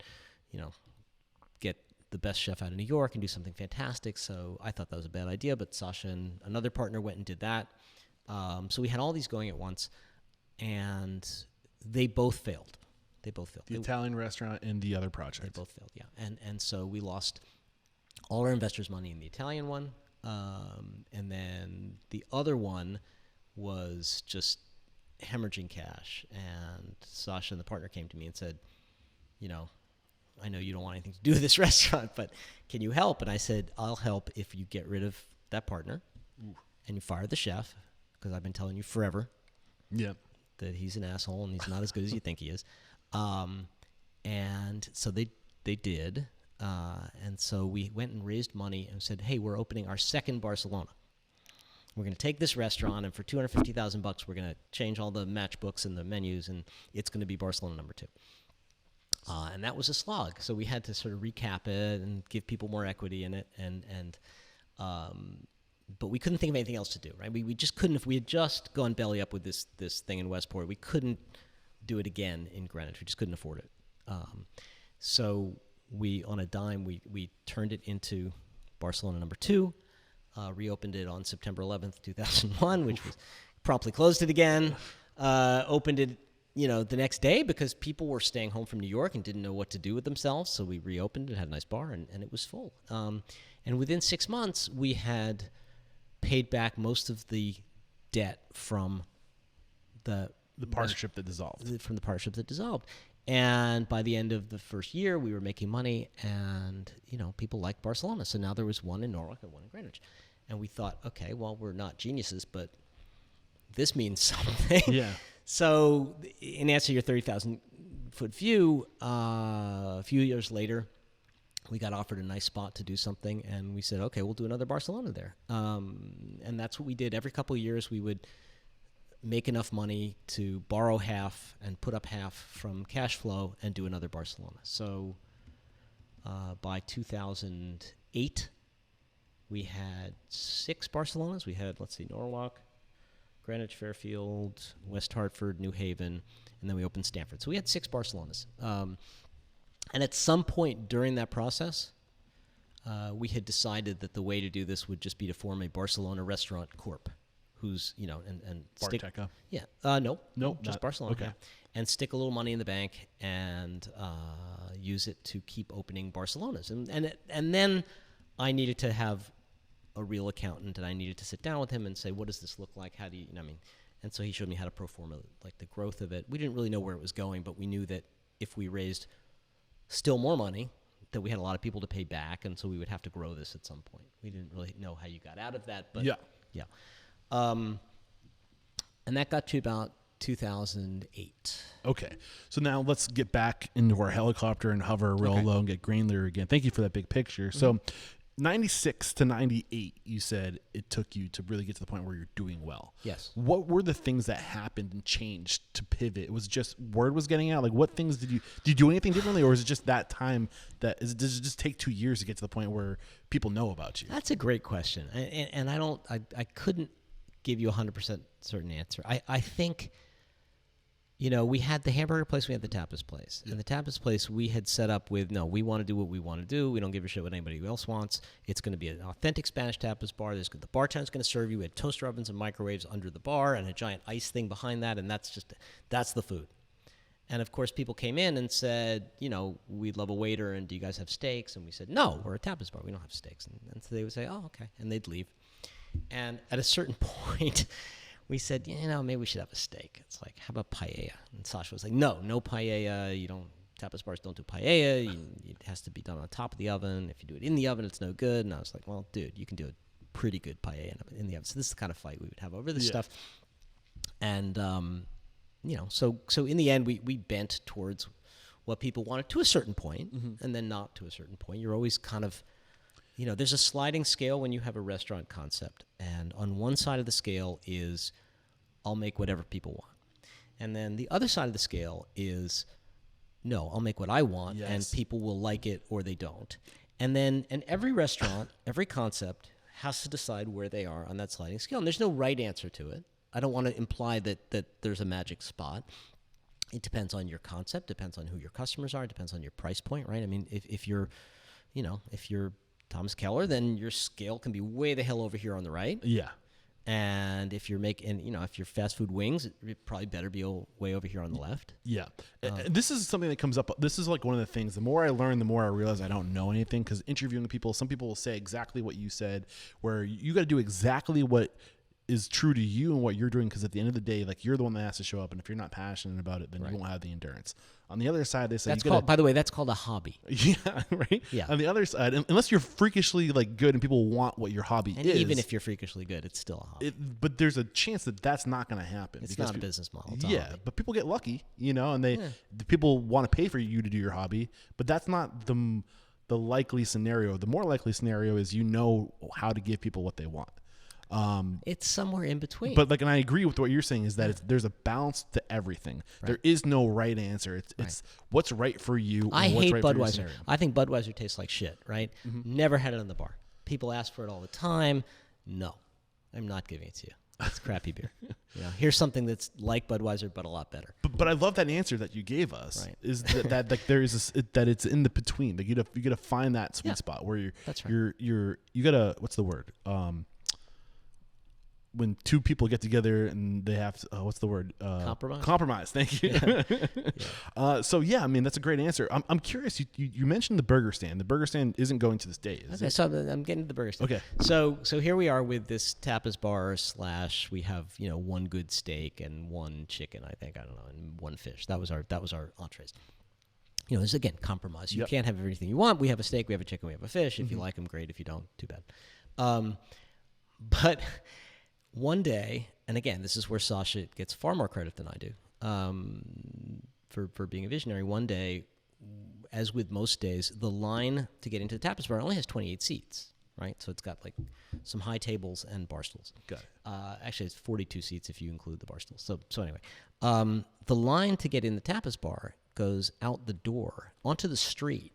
get the best chef out of New York and do something fantastic. So I thought that was a bad idea, but Sasha and another partner went and did that. So we had all these going at once, and they both failed.
The Italian restaurant and the other project.
They both failed, yeah. And so we lost all our investors' money in the Italian one, and then the other one was just hemorrhaging cash. And Sasha and the partner came to me and said, I know you don't want anything to do with this restaurant, but can you help? And I said, I'll help if you get rid of that partner and you fire the chef, because I've been telling you forever that he's an asshole and he's not as good as you think he is. And so they did. And so we went and raised money and said, hey, we're opening our second Barcelona. We're going to take this restaurant, and for $250,000, we're going to change all the matchbooks and the menus, and it's going to be Barcelona number 2. And that was a slog. So we had to sort of recap it and give people more equity in it, but we couldn't think of anything else to do, right? We just couldn't. If we had just gone belly up with this thing in Westport, we couldn't do it again in Greenwich. We just couldn't afford it. So we, on a dime, we turned it into Barcelona number 2. Reopened it on September 11th, 2001, which was promptly closed it again. Opened it, the next day because people were staying home from New York and didn't know what to do with themselves. So we reopened it, had a nice bar, and it was full. And within 6 months, we had paid back most of the debt from the
partnership that dissolved.
From the partnership that dissolved. And by the end of the first year, we were making money, and, people liked Barcelona. So now there was one in Norwalk and one in Greenwich. And we thought, okay, well, we're not geniuses, but this means something.
Yeah.
So in answer to your 30,000-foot view, a few years later, we got offered a nice spot to do something, and we said, okay, we'll do another Barcelona there. And that's what we did. Every couple of years, we would make enough money to borrow half and put up half from cash flow and do another Barcelona. So by 2008, we had 6 Barcelonas. We had, Norwalk, Greenwich, Fairfield, West Hartford, New Haven, and then we opened Stamford. So we had 6 Barcelonas. And at some point during that process, we had decided that the way to do this would just be to form a Barcelona Restaurant Corp. Who's, and stick...
Bartaco?
Yeah. No, just Barcelona.
Okay.
Yeah. And stick a little money in the bank and use it to keep opening Barcelonas. And then I needed to have a real accountant, and I needed to sit down with him and say, what does this look like? How do you, And so he showed me how to pro forma, the growth of it. We didn't really know where it was going, but we knew that if we raised still more money, that we had a lot of people to pay back, and so we would have to grow this at some point. We didn't really know how you got out of that, but yeah. And that got to about 2008.
Okay. So now let's get back into our helicopter and hover real low and get granular again. Thank you for that big picture. Mm-hmm. So 96 to 98, you said it took you to really get to the point where you're doing well.
Yes.
What were the things that happened and changed to pivot? It was just word was getting out? Like, what things did you do anything differently, or is it just that time does it just take 2 years to get to the point where people know about you?
That's a great question. And I couldn't give you a 100% certain answer. I think, we had the hamburger place, we had the tapas place. And the tapas place we had set up with, no, we want to do what we want to do. We don't give a shit what anybody else wants. It's going to be an authentic Spanish tapas bar. The bartender's going to serve you. We had toaster ovens and microwaves under the bar and a giant ice thing behind that, and that's the food. And, of course, people came in and said, we'd love a waiter, and do you guys have steaks? And we said, no, we're a tapas bar. We don't have steaks. And so they would say, oh, okay, and they'd leave. And at a certain point, we said, maybe we should have a steak. It's like, how about paella? And Sasha was like, no paella. Tapas bars don't do paella. It has to be done on top of the oven. If you do it in the oven, it's no good. And I was like, well, dude, you can do a pretty good paella in the oven. So this is the kind of fight we would have over this stuff. And, so in the end, we bent towards what people wanted to a certain point, and then not to a certain point. You're always kind of, there's a sliding scale when you have a restaurant concept. And on one side of the scale is, I'll make whatever people want. And then the other side of the scale is, no, I'll make what I want, and people will like it or they don't. And every restaurant, every concept has to decide where they are on that sliding scale. And there's no right answer to it. I don't want to imply that there's a magic spot. It depends on your concept, depends on who your customers are, depends on your price point, right? I mean, if you're Thomas Keller, then your scale can be way the hell over here on the right.
Yeah.
And if you're if you're fast food wings, it probably better be way over here on the left.
Yeah. This is something that comes up. This is like one of the things. The more I learn, the more I realize I don't know anything, because interviewing people, some people will say exactly what you said, where you got to do exactly what is true to you and what you're doing, because at the end of the day, like, you're the one that has to show up, and if you're not passionate about it, then you won't have the endurance. On the other side, they say
by the way, that's called a hobby.
Yeah, right. Yeah. On the other side, unless you're freakishly good and people want what your hobby is,
even if you're freakishly good, it's still a hobby.
But there's a chance that that's not going to happen.
It's not a business model. It's a hobby.
But people get lucky, and the people want to pay for you to do your hobby, but that's not the likely scenario. The more likely scenario is how to give people what they want.
It's somewhere in between.
But and I agree with what you're saying, is that there's a balance to everything. Right. There is no right answer. It's what's right for you.
I hate Budweiser. I think Budweiser tastes like shit, right? Mm-hmm. Never had it in the bar. People ask for it all the time. No, I'm not giving it to you. It's crappy beer. Here's something that's like Budweiser, but a lot better.
But I love that answer that you gave us. Right. Is that like there is that it's in the between. Like you gotta find that sweet spot where you gotta, what's the word? When two people get together and they have to, what's the word? Compromise. Thank you. Yeah. So I mean, that's a great answer. I'm curious. You mentioned the burger stand. The burger stand isn't going to this day.
So I'm getting to the burger stand.
Okay.
So here we are with this tapas bar / we have one good steak and one chicken, I think, and one fish. That was our entrees. This is, again, compromise. You can't have everything you want. We have a steak, we have a chicken, we have a fish. If you like them, great. If you don't, too bad. But one day, and again, this is where Sasha gets far more credit than I do, for being a visionary. One day, as with most days, the line to get into the tapas bar only has 28 seats, right? So it's got like some high tables and bar stools.
Got it.
Actually, it's 42 seats if you include the bar stools. So anyway, the line to get in the tapas bar goes out the door onto the street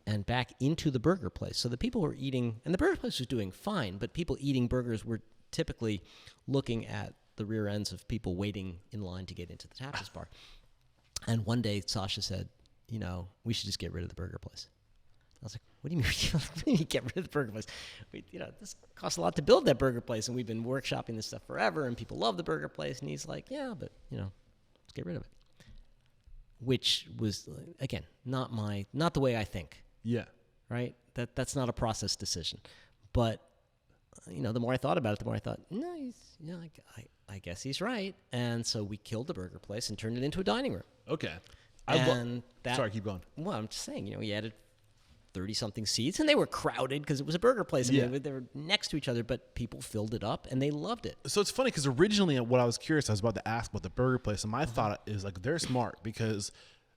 and back into the burger place. So the people who are eating, and the burger place was doing fine, but people eating burgers were typically looking at the rear ends of people waiting in line to get into the tapas bar. And one day, Sasha said, we should just get rid of the burger place. I was like, what do you mean? What do you mean get rid of the burger place? This costs a lot to build that burger place, and we've been workshopping this stuff forever, and people love the burger place. And he's like, yeah, but, let's get rid of it. Which was, again, not the way I think.
Yeah.
Right? That's not a process decision. But, the more I thought about it, the more I thought, no, I guess he's right. And so we killed the burger place and turned it into a dining room.
Okay. Sorry, keep going.
Well, I'm just saying, we added 30-something seats, and they were crowded because it was a burger place. They were next to each other, but people filled it up, and they loved it.
So it's funny because originally what I was curious, I was about to ask about the burger place, and my thought is like they're smart because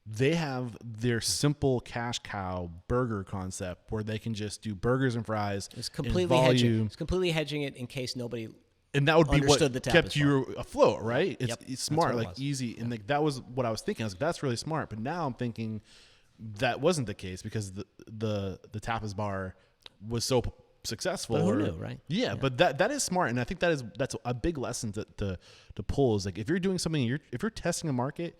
they have their simple cash cow burger concept where they can just do burgers and fries.
It's completely hedging. It's completely hedging it in case nobody.
And that would be what kept
bar.
You afloat, right?
Yep.
It's smart, like easy, and like that was what I was thinking. I was like, that's really smart. But now I'm thinking that wasn't the case because the tapas bar was so successful.
But who knew, right?
Yeah, but that is smart, and I think that's a big lesson to pull. Is like if you're doing something, if you're testing a market,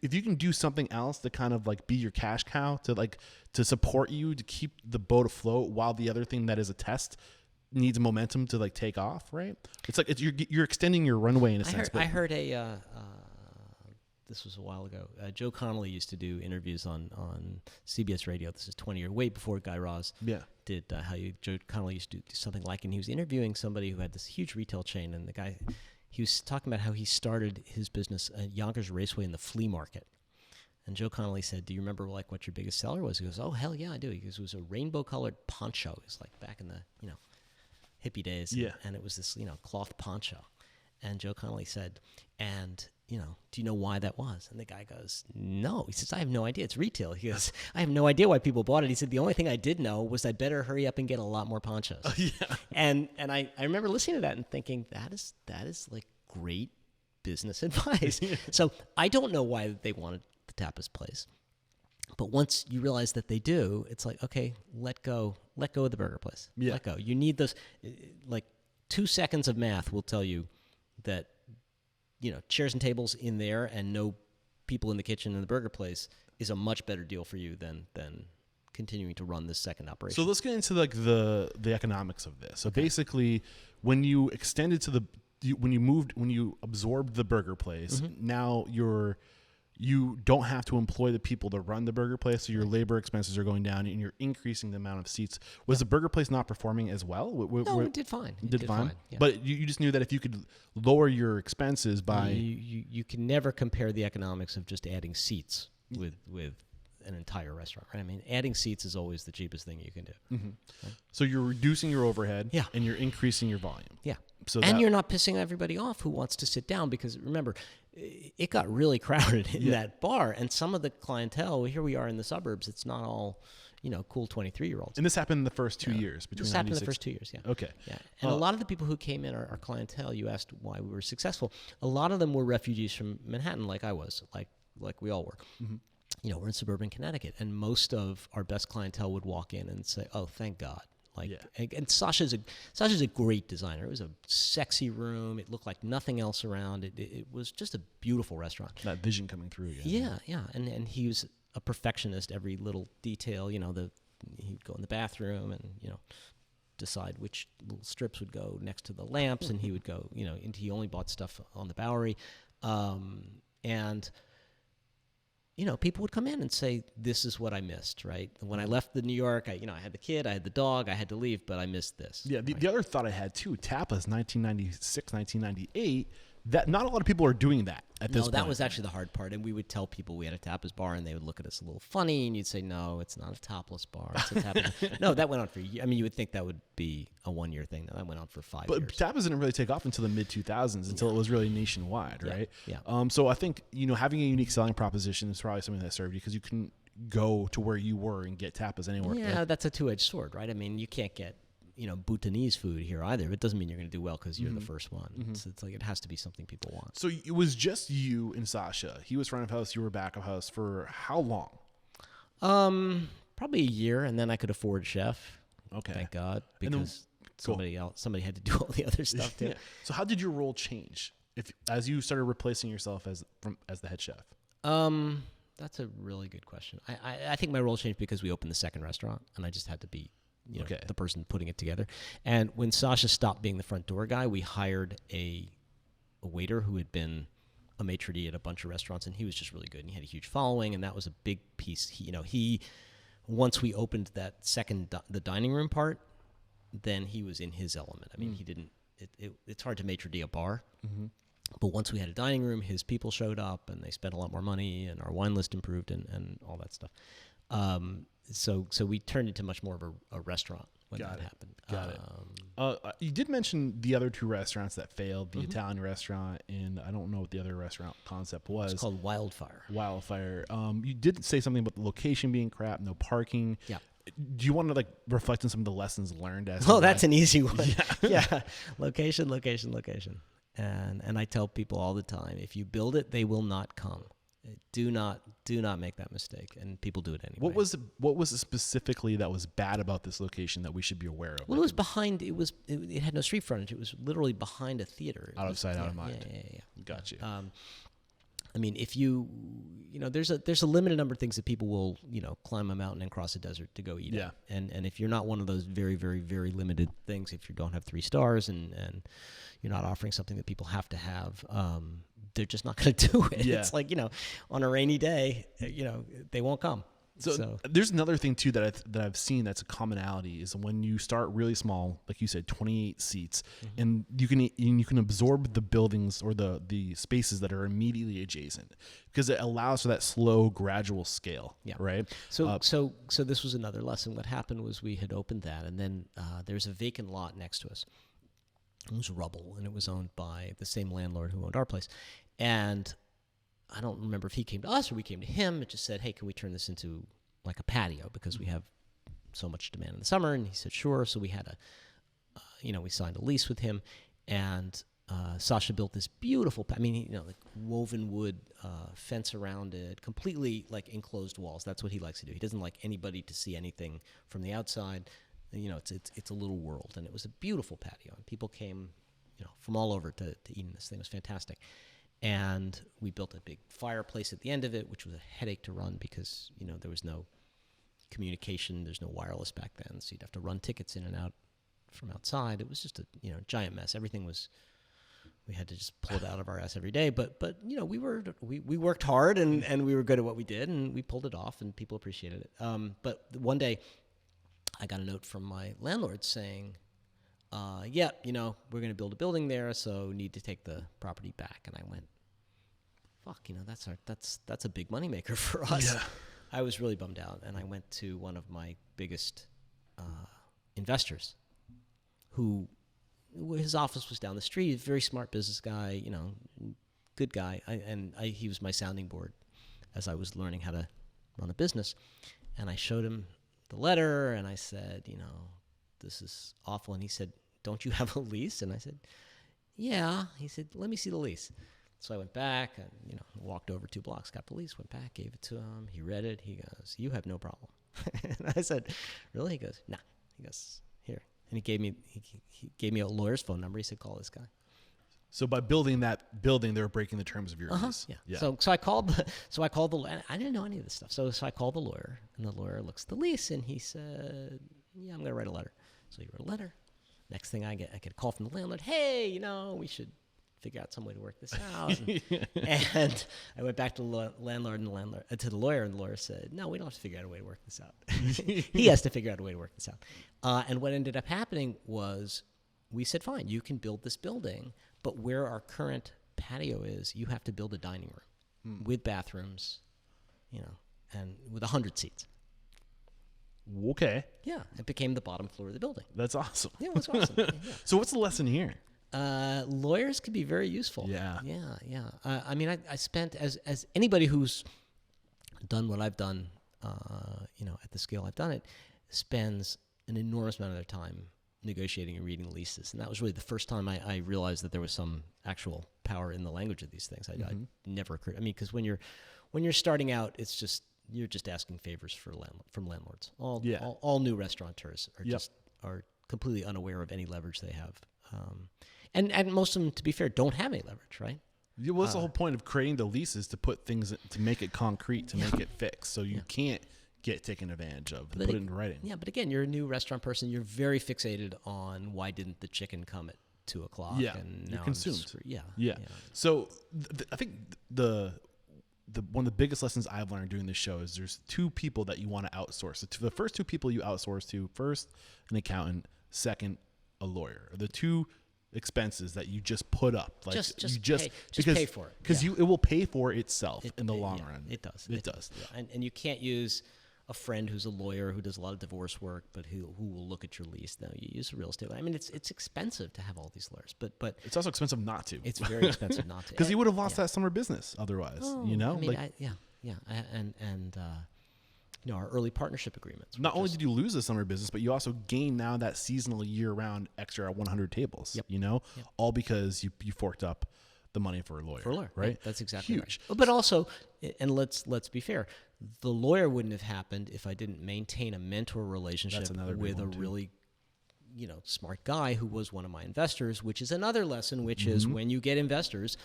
if you can do something else to kind of like be your cash cow to support you to keep the boat afloat while the other thing that is a test needs momentum to like take off, right? It's like you're extending your runway in a sense.
I heard this was a while ago. Joe Connolly used to do interviews on CBS Radio. This is 20 years, way before Guy Raz did Joe Connolly used to do something like, and he was interviewing somebody who had this huge retail chain, and the guy, he was talking about how he started his business at Yonkers Raceway in the flea market. And Joe Connolly said, do you remember like what your biggest seller was? He goes, oh, hell yeah, I do. He goes, it was a rainbow-colored poncho. It was like back in the, hippie days.
Yeah.
And it was this, cloth poncho. And Joe Connolly said, and, do you know why that was? And the guy goes, no. He says, I have no idea. It's retail. He goes, I have no idea why people bought it. He said, the only thing I did know was I better hurry up and get a lot more ponchos.
Yeah.
And I remember listening to that and thinking, that is like great business advice. So I don't know why they wanted the tapas place. But once you realize that they do, it's like, okay, let go of the burger place.
Yeah.
Let go. You need those, like 2 seconds of math will tell you that, chairs and tables in there and no people in the kitchen in the burger place is a much better deal for you than continuing to run this second operation.
So let's get into like the economics of this. So basically, when you extended to when you absorbed the burger place, now you don't have to employ the people to run the burger place, so your labor expenses are going down, and you're increasing the amount of seats. Was the burger place not performing as well?
No, it did fine.
It did fine?
Yeah.
But you just knew that if you could lower your expenses by...
You can never compare the economics of just adding seats with an entire restaurant, right? I mean, adding seats is always the cheapest thing you can do.
Mm-hmm. Right? So you're reducing your overhead, and you're increasing your volume.
Yeah.
So
you're not pissing everybody off who wants to sit down, because remember, it got really crowded in that bar, and some of the clientele, here we are in the suburbs, it's not all, cool 23-year-olds.
And this happened in the first 2 years?
This happened in the first 2 years, yeah.
Okay.
Yeah. And a lot of the people who came in, our clientele, you asked why we were successful, a lot of them were refugees from Manhattan, like I was, like we all were. Mm-hmm. We're in suburban Connecticut, and most of our best clientele would walk in and say, oh, thank God. And Sasha's a great designer. It was a sexy room. It looked like nothing else around. It was just a beautiful restaurant.
That vision coming through.
Yeah. And he was a perfectionist. Every little detail. He'd go in the bathroom and decide which little strips would go next to the lamps, and he would go. And he only bought stuff on the Bowery, and. People would come in and say, this is what I missed, right? When I left New York, I had the kid, I had the dog, I had to leave, but I missed this.
Yeah, the other thought I had, too, Tapas, 1996, 1998, that not a lot of people are doing that at this point.
No, that was actually the hard part, and we would tell people we had a tapas bar, and they would look at us a little funny, and you'd say, no, it's not a topless bar, it's a tapas. No, that went on for years. I mean, you would think that would be a one-year thing. That went on for 5 years.
But tapas didn't really take off until the mid-2000s, until it was really nationwide, right?
Yeah.
So I think, having a unique selling proposition is probably something that served you, because you couldn't go to where you were and get tapas anywhere.
Yeah, that's a two-edged sword, right? I mean, you can't get Bhutanese food here either. It doesn't mean you're going to do well because you're the first one. It's like it has to be something people want.
So it was just you and Sasha. He was front of house, you were back of house for how long?
Probably a year, and then I could afford a chef.
Okay.
Thank God,
And then-
because somebody had to do all the other stuff too.
Yeah. So how did your role change as you started replacing yourself as the head chef?
That's a really good question. I think my role changed because we opened the second restaurant, and I just had to be the person putting it together. And when Sasha stopped being the front door guy, we hired a waiter who had been a maitre d' at a bunch of restaurants, and he was just really good, and he had a huge following, and that was a big piece. He once we opened that the dining room part, then he was in his element. I mean, he didn't. It's hard to maitre d' a bar. But once we had a dining room, his people showed up, and they spent a lot more money, and our wine list improved, and all that stuff. So we turned into much more of a restaurant when that happened.
Got it. You did mention the other two restaurants that failed, the Italian restaurant, and I don't know what the other restaurant concept was.
It's called Wildfire.
You did say something about the location being crap, no parking.
Yeah.
Do you want to reflect on some of the lessons learned?
That's an easy one. Yeah. Location. And I tell people all the time, if you build it, they will not come. Do not make that mistake. And people do it anyway.
What was it specifically that was bad about this location that we should be aware of?
Well, it was behind. It had no street frontage. It was literally behind a theater.
Out of sight, out of mind.
Yeah.
Got you.
I mean, if there's a limited number of things that people will, climb a mountain and cross a desert to go eat at. And if you're not one of those very, very, very limited things, if you don't have 3 stars and you're not offering something that people have to have, they're just not going to do it.
Yeah.
It's like, on a rainy day, they won't come.
So there's another thing too that I've seen that's a commonality is when you start really small, like you said, 28 seats, and you can absorb the buildings or the spaces that are immediately adjacent because it allows for that slow, gradual scale.
Yeah.
Right.
So this was another lesson. What happened was we had opened that, and then there's a vacant lot next to us. It was rubble, and it was owned by the same landlord who owned our place, and I don't remember if he came to us or we came to him. It just said, hey, can we turn this into like a patio because we have so much demand in the summer? And he said, sure. So we had we signed a lease with him, and Sasha built this beautiful, like woven wood fence around it, completely like enclosed walls. That's what he likes to do. He doesn't like anybody to see anything from the outside. It's a little world, and it was a beautiful patio, and people came, from all over to eat in this thing. It was fantastic. And we built a big fireplace at the end of it, which was a headache to run because, there was no communication. There's no wireless back then. So you'd have to run tickets in and out from outside. It was just a, giant mess. Everything was, we had to just pull it out of our ass every day. But we worked hard and we were good at what we did, and we pulled it off, and people appreciated it. But one day I got a note from my landlord saying, we're going to build a building there, so need to take the property back. And I went, fuck, that's a big moneymaker for us. Yeah. I was really bummed out, and I went to one of my biggest investors, who his office was down the street. Very smart business guy, good guy. He was my sounding board as I was learning how to run a business. And I showed him the letter, and I said, this is awful. And he said, don't you have a lease? And I said, yeah. He said, let me see the lease. So I went back and, walked over 2 blocks, got the lease, went back, gave it to him. He read it. He goes, you have no problem. And I said, really? He goes, nah. He goes, here. And he gave me a lawyer's phone number. He said, call this guy.
So by building that building, they were breaking the terms of your lease.
Yeah. So I called the I didn't know any of this stuff. So I called the lawyer, and the lawyer looks at the lease, and he said, yeah, I'm going to write a letter. So he wrote a letter. Next thing I get a call from the landlord. Hey, we should figure out some way to work this out. And I went back to the landlord and to the lawyer, and the lawyer said, no, we don't have to figure out a way to work this out. He has to figure out a way to work this out. And what ended up happening was we said, fine, you can build this building, but where our current patio is, you have to build a dining room with bathrooms, and with 100 seats.
Okay.
Yeah, it became the bottom floor of the building.
That's awesome.
Yeah, it was awesome. Yeah.
So what's the lesson here?
Lawyers could be very useful.
Yeah.
I spent, as anybody who's done what I've done, at the scale I've done it, spends an enormous amount of their time negotiating and reading leases, and that was really the first time I realized that there was some actual power in the language of these things. I never occurred. I mean, because when you're starting out, it's just you're just asking favors from landlords. All new restaurateurs are completely unaware of any leverage they have, and most of them, to be fair, don't have any leverage, right?
Yeah, what's the whole point of creating the leases to put things to make it concrete, to make it fixed, so you can't get taken advantage of, put it in writing. Yeah,
but again, you're a new restaurant person. You're very fixated on why didn't the chicken come at 2:00?
Yeah,
and
you're
now
consumed.
Yeah.
So I think the one of the biggest lessons I've learned doing this show is there's two people that you want to outsource. The first two people you outsource to, first an accountant, second a lawyer. The two expenses that you just put up, like
pay for it,
because it will pay for itself in the long run.
It does.
It does.
Yeah. And you can't use a friend who's a lawyer who does a lot of divorce work, but who will look at your lease. No, you use a real estate. I mean, it's expensive to have all these lawyers, but
it's also expensive not to.
It's very expensive not to,
because you would have lost that summer business otherwise.
Oh,
you know,
I mean, our early partnership agreements.
Not only did you lose the summer business, but you also gain now that seasonal year-round extra 100 tables.
Yep.
You know, all because you forked up the money for a lawyer. Right?
That's exactly
huge.
Right. But also, and let's be fair, the lawyer wouldn't have happened if I didn't maintain a mentor relationship with a really, smart guy who was one of my investors, which is another lesson, which is when you get investors,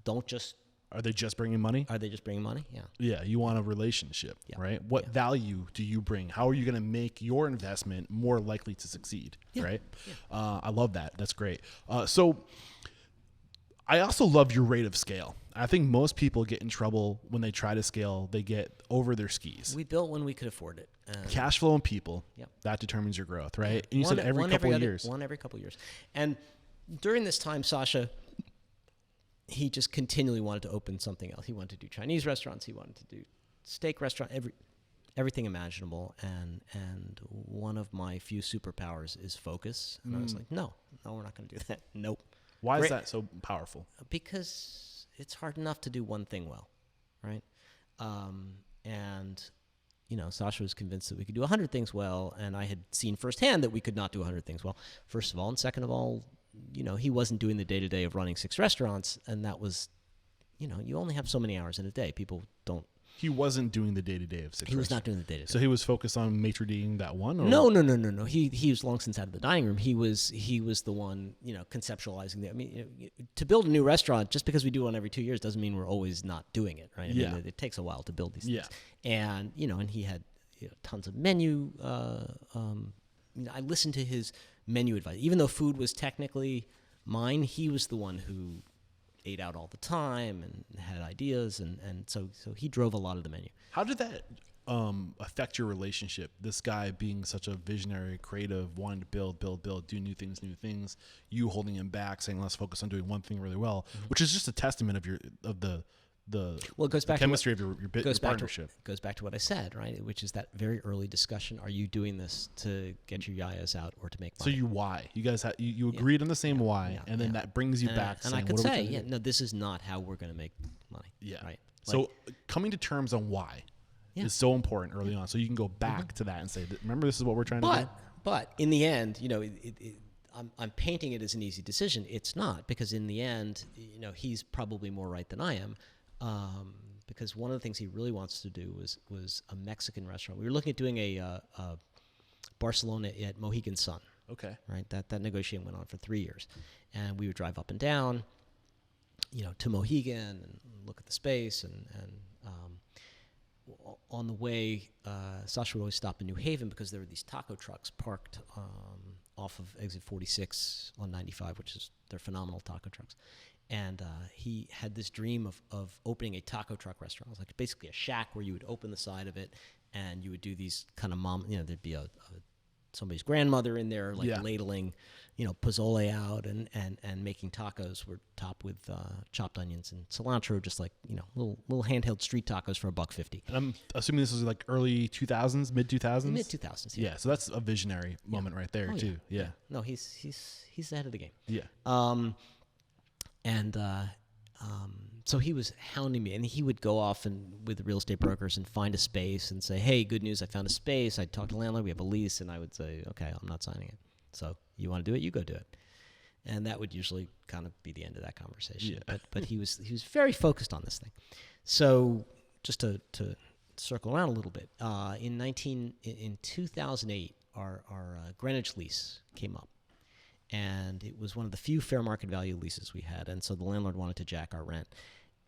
don't just.
Are they just bringing money?
Yeah.
Yeah, you want a relationship, right? What value do you bring? How are you going to make your investment more likely to succeed, right? Yeah. I love that. That's great. So I also love your rate of scale. I think most people get in trouble when they try to scale. They get over their skis.
We built when we could afford it.
Cash flow and people, that determines your growth, right? And you said every couple of years.
Every couple of years. And during this time, Sasha, he just continually wanted to open something else. He wanted to do Chinese restaurants. He wanted to do steak restaurant, everything imaginable. And one of my few superpowers is focus. And I was like, no, we're not going to do that. Nope.
Why is that so powerful?
Because it's hard enough to do one thing well, right? Sasha was convinced that we could do 100 things well, and I had seen firsthand that we could not do 100 things well, first of all. And second of all, he wasn't doing the day-to-day of running 6 restaurants, and that was, you only have so many hours in a day. People don't.
He wasn't doing the day-to-day of 6
He was not doing the day-to-day.
So he was focused on maitre d'ing that one? Or?
No. He was long since out of the dining room. He was the one, conceptualizing I mean, to build a new restaurant, just because we do one every 2 years doesn't mean we're always not doing it, right? I mean, it takes a while to build these things. And, and he had tons of menu. I listened to his menu advice. Even though food was technically mine, he was the one who ate out all the time and had ideas, and so he drove a lot of the menu.
How did that affect your relationship? This guy being such a visionary, creative, wanting to build, do new things, you holding him back, saying let's focus on doing one thing really well, which is just a testament of the chemistry of your partnership.
Goes back to what I said, right? Which is that very early discussion. Are you doing this to get your yayas out or to make money?
So you guys you agreed on the same why, and then that brings you back.
And I could say, no, this is not how we're going to make money.
Yeah.
Right.
So coming to terms on why is so important early on. So you can go back to that and say, remember, this is what we're trying to do.
But in the end, I'm painting it as an easy decision. It's not, because in the end, he's probably more right than I am. Because one of the things he really wants to do was a Mexican restaurant. We were looking at doing a Barcelona at Mohegan Sun.
Okay.
Right. That negotiation went on for 3 years, and we would drive up and down, to Mohegan and look at the space. And on the way, Sasha would always stop in New Haven because there were these taco trucks parked off of exit 46 on 95, which is they're phenomenal taco trucks. And he had this dream of opening a taco truck restaurant. It was like basically a shack where you would open the side of it, and you would do these kind of there'd be somebody's grandmother in there, ladling, pozole out and making tacos were topped with chopped onions and cilantro, just like, little handheld street tacos for $1.50.
And I'm assuming this was like early 2000s, mid 2000s?
Mid 2000s, yeah.
So that's a visionary moment right there, too. Yeah.
No, he's ahead of the game.
Yeah.
So he was hounding me, and he would go off with real estate brokers and find a space and say, hey, good news, I found a space. I'd talk to the landlord, we have a lease, and I would say, okay, I'm not signing it. So you want to do it, you go do it. And that would usually kind of be the end of that conversation.
Yeah.
But he was very focused on this thing. So just to circle around a little bit, in 2008, our Greenwich lease came up. And it was one of the few fair market value leases we had. And so the landlord wanted to jack our rent.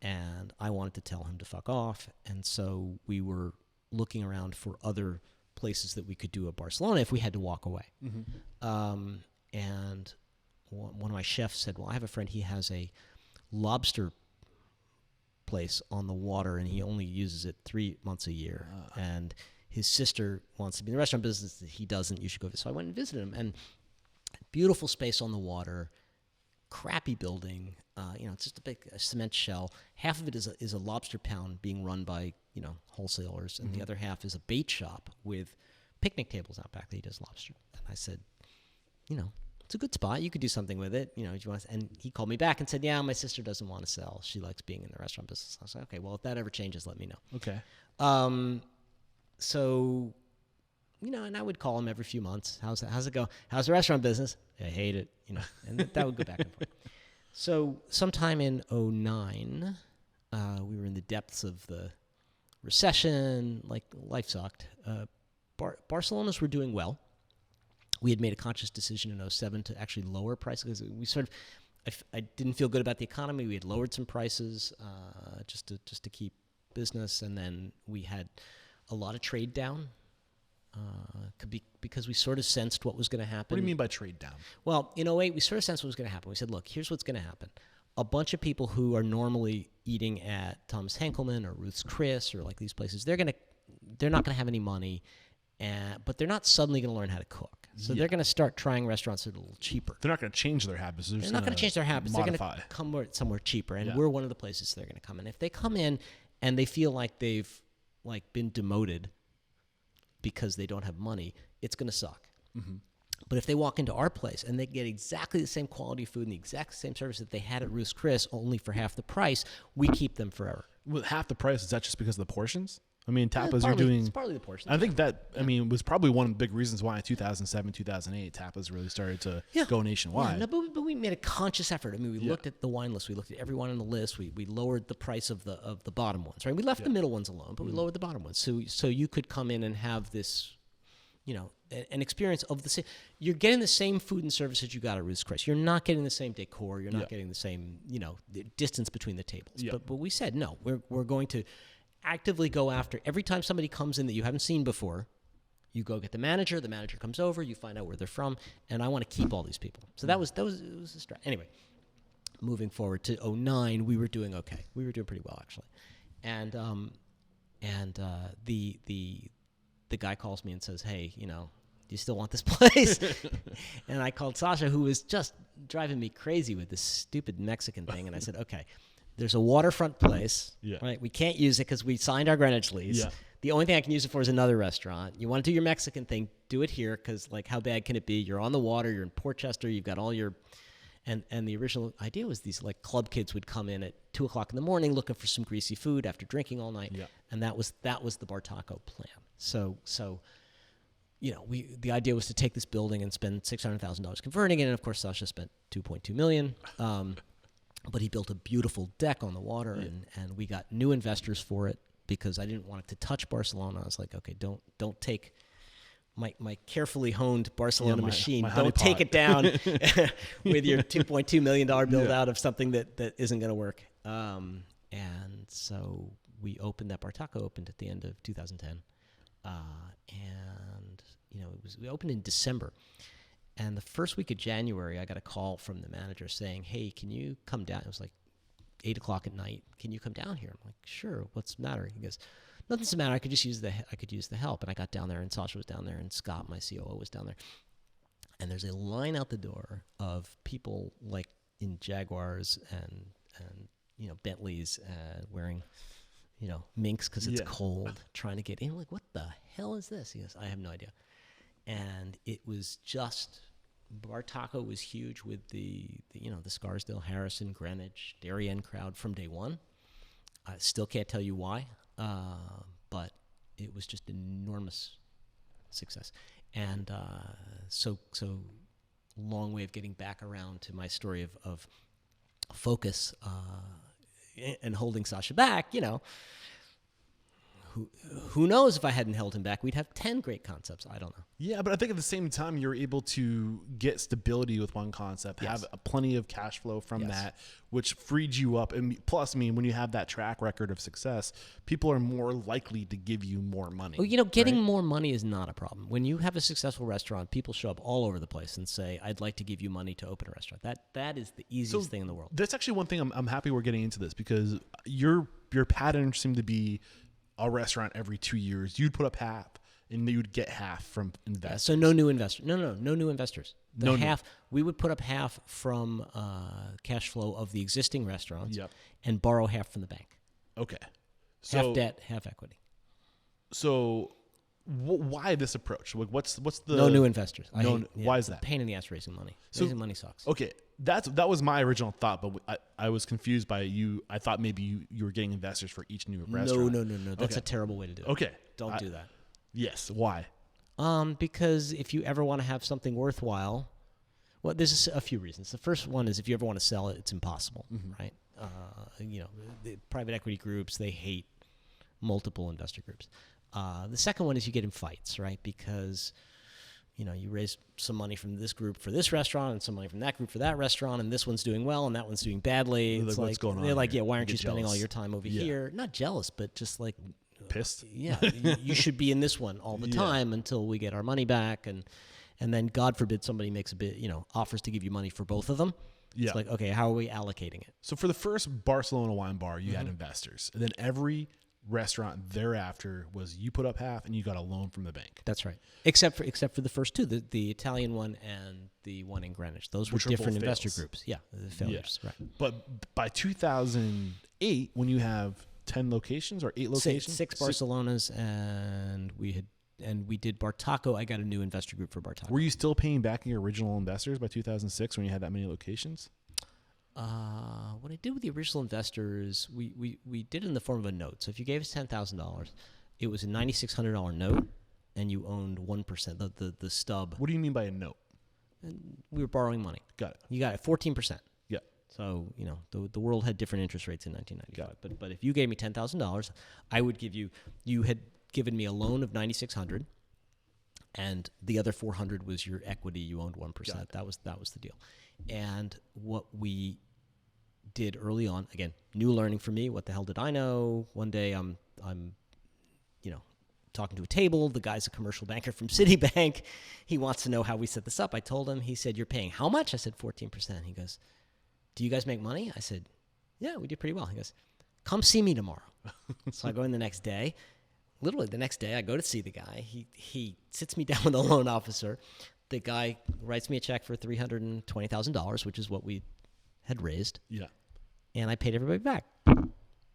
And I wanted to tell him to fuck off. And so we were looking around for other places that we could do at Barcelona if we had to walk away. And one of my chefs said, well, I have a friend, he has a lobster place on the water, and he only uses it 3 months a year. And his sister wants to be in the restaurant business. He doesn't. You should go visit. So I went and visited him. And beautiful space on the water, crappy building. It's just a big cement shell. Half of it is a lobster pound being run by, wholesalers, and the other half is a bait shop with picnic tables out back that he does lobster. And I said, it's a good spot. You could do something with it. Do you want to? And he called me back and said, yeah, my sister doesn't want to sell. She likes being in the restaurant business. I was like, okay, well, if that ever changes, let me know.
Okay.
So, and I would call him every few months. How's it go? How's the restaurant business? I hate it, and that would go back and forth. So sometime in 2009, we were in the depths of the recession, like life sucked. Barcelona's were doing well. We had made a conscious decision in 2007 to actually lower prices because we sort of, I didn't feel good about the economy. We had lowered some prices just to keep business, and then we had a lot of trade down because we sort of sensed what was going to happen.
What do you mean by trade down?
Well, in 2008, we sort of sensed what was going to happen. We said, look, here's what's going to happen. A bunch of people who are normally eating at Thomas Henkelman or Ruth's Chris or like these places, they're not going to have any money, but they're not suddenly going to learn how to cook. So they're going to start trying restaurants that are a little cheaper.
They're not going to change their habits.
They're not going to change their habits.
Modify.
They're going to come somewhere cheaper, and we're one of the places they're going to come in. If they come in and they feel like they've been demoted because they don't have money, it's going to suck. Mm-hmm. But if they walk into our place and they get exactly the same quality food and the exact same service that they had at Ruth's Chris, only for half the price, we keep them forever.
With half the price, is that just because of the portions? I mean, tapas
It's partly the portions.
I think that, was probably one of the big reasons why in 2007, 2008, tapas really started to go nationwide.
Yeah, but we made a conscious effort. I mean, we looked at the wine list. We looked at every wine on the list. We lowered the price of the bottom ones, right? We left the middle ones alone, but we lowered the bottom ones. So you could come in and have this, an experience of the same. You're getting the same food and service that you got at Ruth's Chris. You're not getting the same decor. You're not getting the same, the distance between the tables. Yeah. But we said, no, we're going to actively go after every time somebody comes in that you haven't seen before. You go get the manager comes over, you find out where they're from, and I want to keep all these people. So it was a strat. Anyway, moving forward to 2009, we were doing okay. We were doing pretty well, actually. And the guy calls me and says, hey, do you still want this place? And I called Sasha, who was just driving me crazy with this stupid Mexican thing, and I said, okay, there's a waterfront place, right? We can't use it because we signed our Greenwich lease. Yeah. The only thing I can use it for is another restaurant. You want to do your Mexican thing, do it here because, how bad can it be? You're on the water. You're in Portchester. You've got all your – and the original idea was these, club kids would come in at 2 o'clock in the morning looking for some greasy food after drinking all night. Yeah. And that was the Bartaco plan. So the idea was to take this building and spend $600,000 converting it. And, of course, Sasha spent $2.2 million. But he built a beautiful deck on the water, and we got new investors for it because I didn't want it to touch Barcelona. I was like, okay, don't take my carefully honed Barcelona machine. Don't take it down with your $2.2 million build out of something that isn't going to work. And so we opened that Bartaco opened at the end of 2010, and we opened in December. And the first week of January, I got a call from the manager saying, hey, can you come down? It was 8 o'clock at night. Can you come down here? I'm like, sure. What's the matter? He goes, nothing's the matter. I could just use the help. And I got down there, and Sasha was down there, and Scott, my COO, was down there. And there's a line out the door of people in Jaguars and Bentleys wearing, minks because it's cold, trying to get in. Like, what the hell is this? He goes, I have no idea. And it was just, Bartaco was huge with the Scarsdale, Harrison, Greenwich, Darien crowd from day one. I still can't tell you why, but it was just enormous success. And so long way of getting back around to my story of focus and holding Sasha back, who knows if I hadn't held him back, we'd have 10 great concepts. I don't know.
Yeah, but I think at the same time, you're able to get stability with one concept, have plenty of cash flow from that, which freed you up. And plus, I mean, when you have that track record of success, people are more likely to give you more money.
Well, getting more money is not a problem. When you have a successful restaurant, people show up all over the place and say, I'd like to give you money to open a restaurant. That is the easiest thing in the world.
That's actually one thing I'm happy we're getting into this, because your pattern seemed to be a restaurant every 2 years. You'd put up half, and you'd get half from investors.
Yeah, so no new investors. No new investors. We would put up half from cash flow of the existing restaurants, and borrow half from the bank.
Okay,
so half debt, half equity.
So why this approach? Like, what's the
no new investors?
Why is that?
Pain in the ass raising money. Raising money sucks.
Okay, that was my original thought, but I was confused by you. I thought maybe you were getting investors for each new restaurant.
No. That's a terrible way to do it.
Okay,
don't do that.
Yes. Why?
Because if you ever want to have something worthwhile, well, there's a few reasons. The first one is if you ever want to sell it, it's impossible, right? The private equity groups, they hate multiple investor groups. The second one is you get in fights, right? Because, you raise some money from this group for this restaurant and some money from that group for that restaurant, and this one's doing well and that one's doing badly. It's
what's going on?
They're like,
here?
why aren't you spending all your time over here? Not jealous, but just like
pissed.
Yeah, you should be in this one all the time until we get our money back, and then God forbid somebody makes a bit, offers to give you money for both of them. Yeah. It's like, okay, how are we allocating it?
So for the first Barcelona Wine Bar, you had investors, and then every restaurant thereafter was you put up half and you got a loan from the bank.
That's right. Except for the first two, the Italian one and the one in Greenwich. Those were different investor groups. Yeah, the failures. Yeah. Right.
But by 2008, when you have 10 locations or 8 locations,
six Barcelonas, and we did Bartaco. I got a new investor group for Bartaco.
Were you still paying back your original investors by 2006 when you had that many locations?
What I did with the original investors, we did it in the form of a note. So if you gave us $10,000, it was a $9,600 note, and you owned 1%, the stub.
What do you mean by a note?
And we were borrowing money.
Got it.
You got it, 14%.
Yeah.
So, the world had different interest rates in 1995. But if you gave me $10,000, I would give you had given me a loan of $9,600, and the other $400 was your equity. You owned 1%. That was the deal. And what we did early on, again, new learning for me. What the hell did I know? One day I'm talking to a table. The guy's a commercial banker from Citibank. He wants to know how we set this up. I told him. He said, "You're paying how much?" I said, 14%. He goes, "Do you guys make money?" I said, "Yeah, we do pretty well." He goes, "Come see me tomorrow." So I go in the next day. Literally the next day, I go to see the guy. He sits me down with the loan officer. The guy writes me a check for $320,000, which is what we had raised.
Yeah.
And I paid everybody back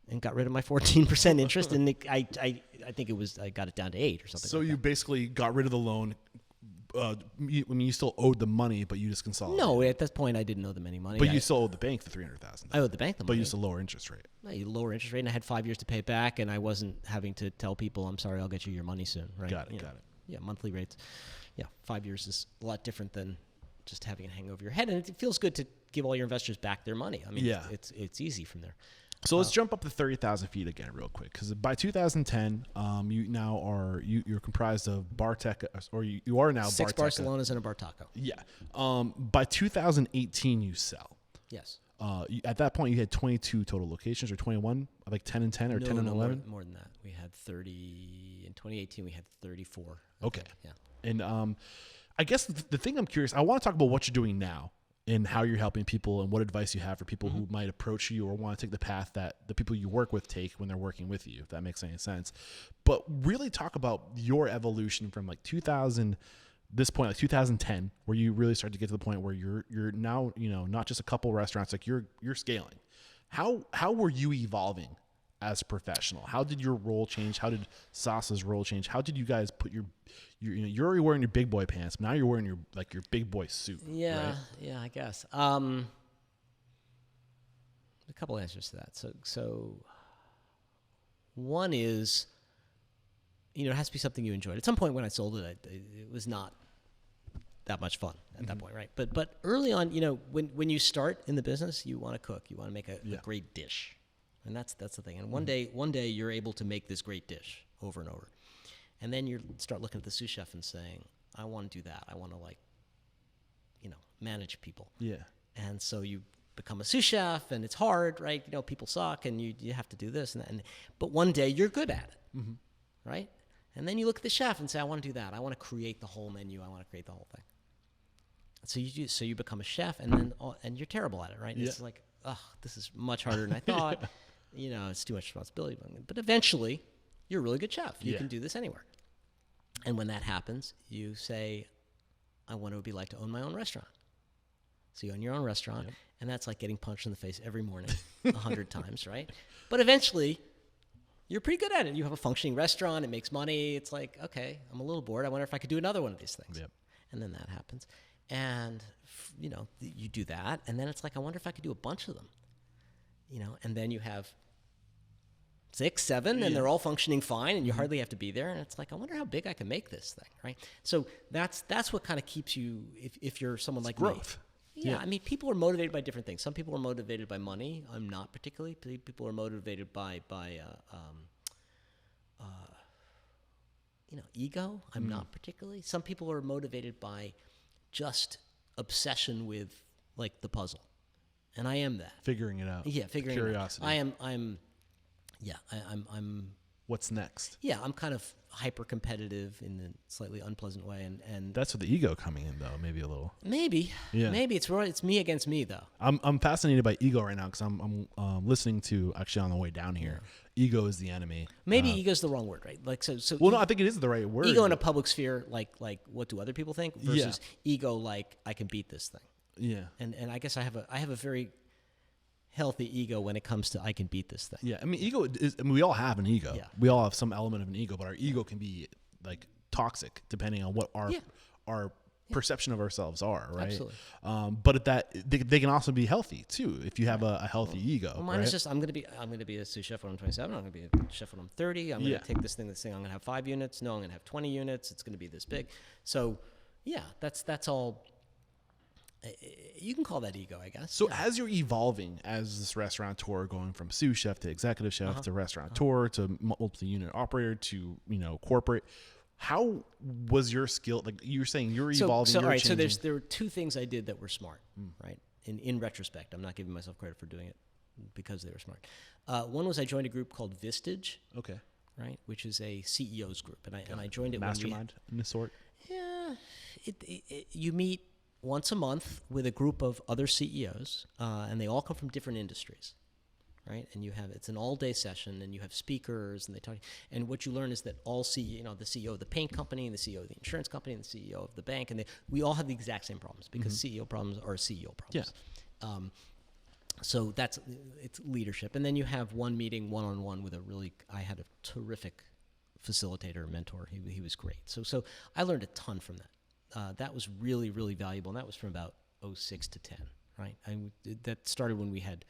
and got rid of my 14% interest. And I think I got it down to 8 or something.
So you basically got rid of the loan. You still owed the money, but you just consolidated.
No, at that point I didn't owe them any money.
But you still owed the bank the $300,000.
I owed the bank the money.
But you used a lower interest rate.
Lower interest rate, and I had 5 years to pay it back, and I wasn't having to tell people, "I'm sorry, I'll get you your money soon." Right?
Got it.
Yeah, monthly rates. Yeah, 5 years is a lot different than just having it hang over your head, and it feels good to give all your investors back their money. I mean, it's easy from there.
So let's jump up to 30,000 feet again real quick, because by 2010, you're comprised of Bartaco, or you are now
6
Bartaco.
Barcelonas and a Bartaco.
Yeah. By 2018, you sell.
Yes.
At that point, you had 22 total locations, or 21, like 10 and 10, or 10 and 11?
More than that. We had 30. In 2018, we had 34.
Okay.
Yeah.
And I guess the thing I'm curious, I want to talk about what you're doing now and how you're helping people and what advice you have for people who might approach you or want to take the path that the people you work with take when they're working with you, if that makes any sense. But really talk about your evolution from like 2010, where you really start to get to the point where you're now, not just a couple restaurants, like you're scaling. How were you evolving as a professional? How did your role change? How did Sasa's role change? How did you guys put you're already wearing your big boy pants, but now you're wearing your big boy suit?
Yeah,
right?
Yeah, I guess. A couple answers to that. So one is, it has to be something you enjoyed. At some point when I sold it, it was not that much fun at that point, right? But early on, when you start in the business, you want to cook, you want to make a great dish, and that's the thing. And one day you're able to make this great dish over and over, and then you start looking at the sous chef and saying, I want to do that. I want to manage people.
Yeah.
And so you become a sous chef, and it's hard, right? People suck, and you have to do this and that. But one day you're good at it, right? And then you look at the chef and say, I want to do that. I want to create the whole menu. I want to create the whole thing. So you become a chef, and then and you're terrible at it, right?
Yeah.
It's like, this is much harder than I thought. It's too much responsibility. But eventually, you're a really good chef. You can do this anywhere. And when that happens, you say, I want to be like to own my own restaurant. So you own your own restaurant, and that's like getting punched in the face every morning 100 times, right? But eventually, you're pretty good at it. You have a functioning restaurant. It makes money. It's like, okay, I'm a little bored. I wonder if I could do another one of these things.
Yep.
And then that happens. And, you do that, and then it's like, I wonder if I could do a bunch of them. And then you have 6, 7, and they're all functioning fine, and you hardly have to be there. And it's like, I wonder how big I can make this thing, right? So that's what kind of keeps you, if you're someone like
growth.
Me. Yeah, I mean, people are motivated by different things. Some people are motivated by money. I'm not particularly. People are motivated by ego. I'm not particularly. Some people are motivated by just obsession with like the puzzle, and I am that.
Figuring it out.
Yeah, figuring
curiosity.
it out. I'm.
What's next?
Yeah, I'm kind of hyper competitive in a slightly unpleasant way, and
that's with the ego coming in, though. Maybe a little.
Maybe it's me against me, though.
I'm fascinated by ego right now because I'm listening to actually on the way down here. Ego is the enemy.
Maybe ego is the wrong word, right? Like so.
Well, no, I think it is the right word.
Ego in a public sphere, like what do other people think, versus ego like I can beat this thing.
Yeah.
And I guess I have a very healthy ego when it comes to I can beat this thing.
Yeah, I mean, ego is. I mean, we all have an ego.
Yeah.
We all have some element of an ego, but our ego can be like toxic depending on what our perception of ourselves are, right?
Absolutely.
But they can also be healthy too if you have a healthy ego.
Well, mine is just I'm gonna be a sous chef when I'm 27. I'm gonna be a chef when I'm 30. I'm gonna take this thing. I'm gonna have 5 units. No, I'm gonna have 20 units. It's gonna be this big. So, yeah, that's all. You can call that ego, I guess.
So as you're evolving as this restaurateur, going from sous chef to executive chef to restaurateur to multi-unit operator to corporate, how was your skill? Like you were saying, you're evolving.
So all right. So there were 2 things I did that were smart, right? In retrospect, I'm not giving myself credit for doing it because they were smart. One was I joined a group called Vistage.
Okay.
Right, which is a CEO's group, and I joined it.
Mastermind in the sort.
Yeah, you meet once a month with a group of other CEOs, and they all come from different industries, right? And it's an all-day session, and you have speakers, and they talk. And what you learn is that all the CEO of the paint company, and the CEO of the insurance company, and the CEO of the bank, and we all have the exact same problems because CEO problems are CEO problems. Yeah. So it's leadership, and then you have one meeting one-on-one with I had a terrific facilitator, mentor. He was great. So I learned a ton from that. That was really, really valuable, and that was from about 2006 to 10, right? That started when we had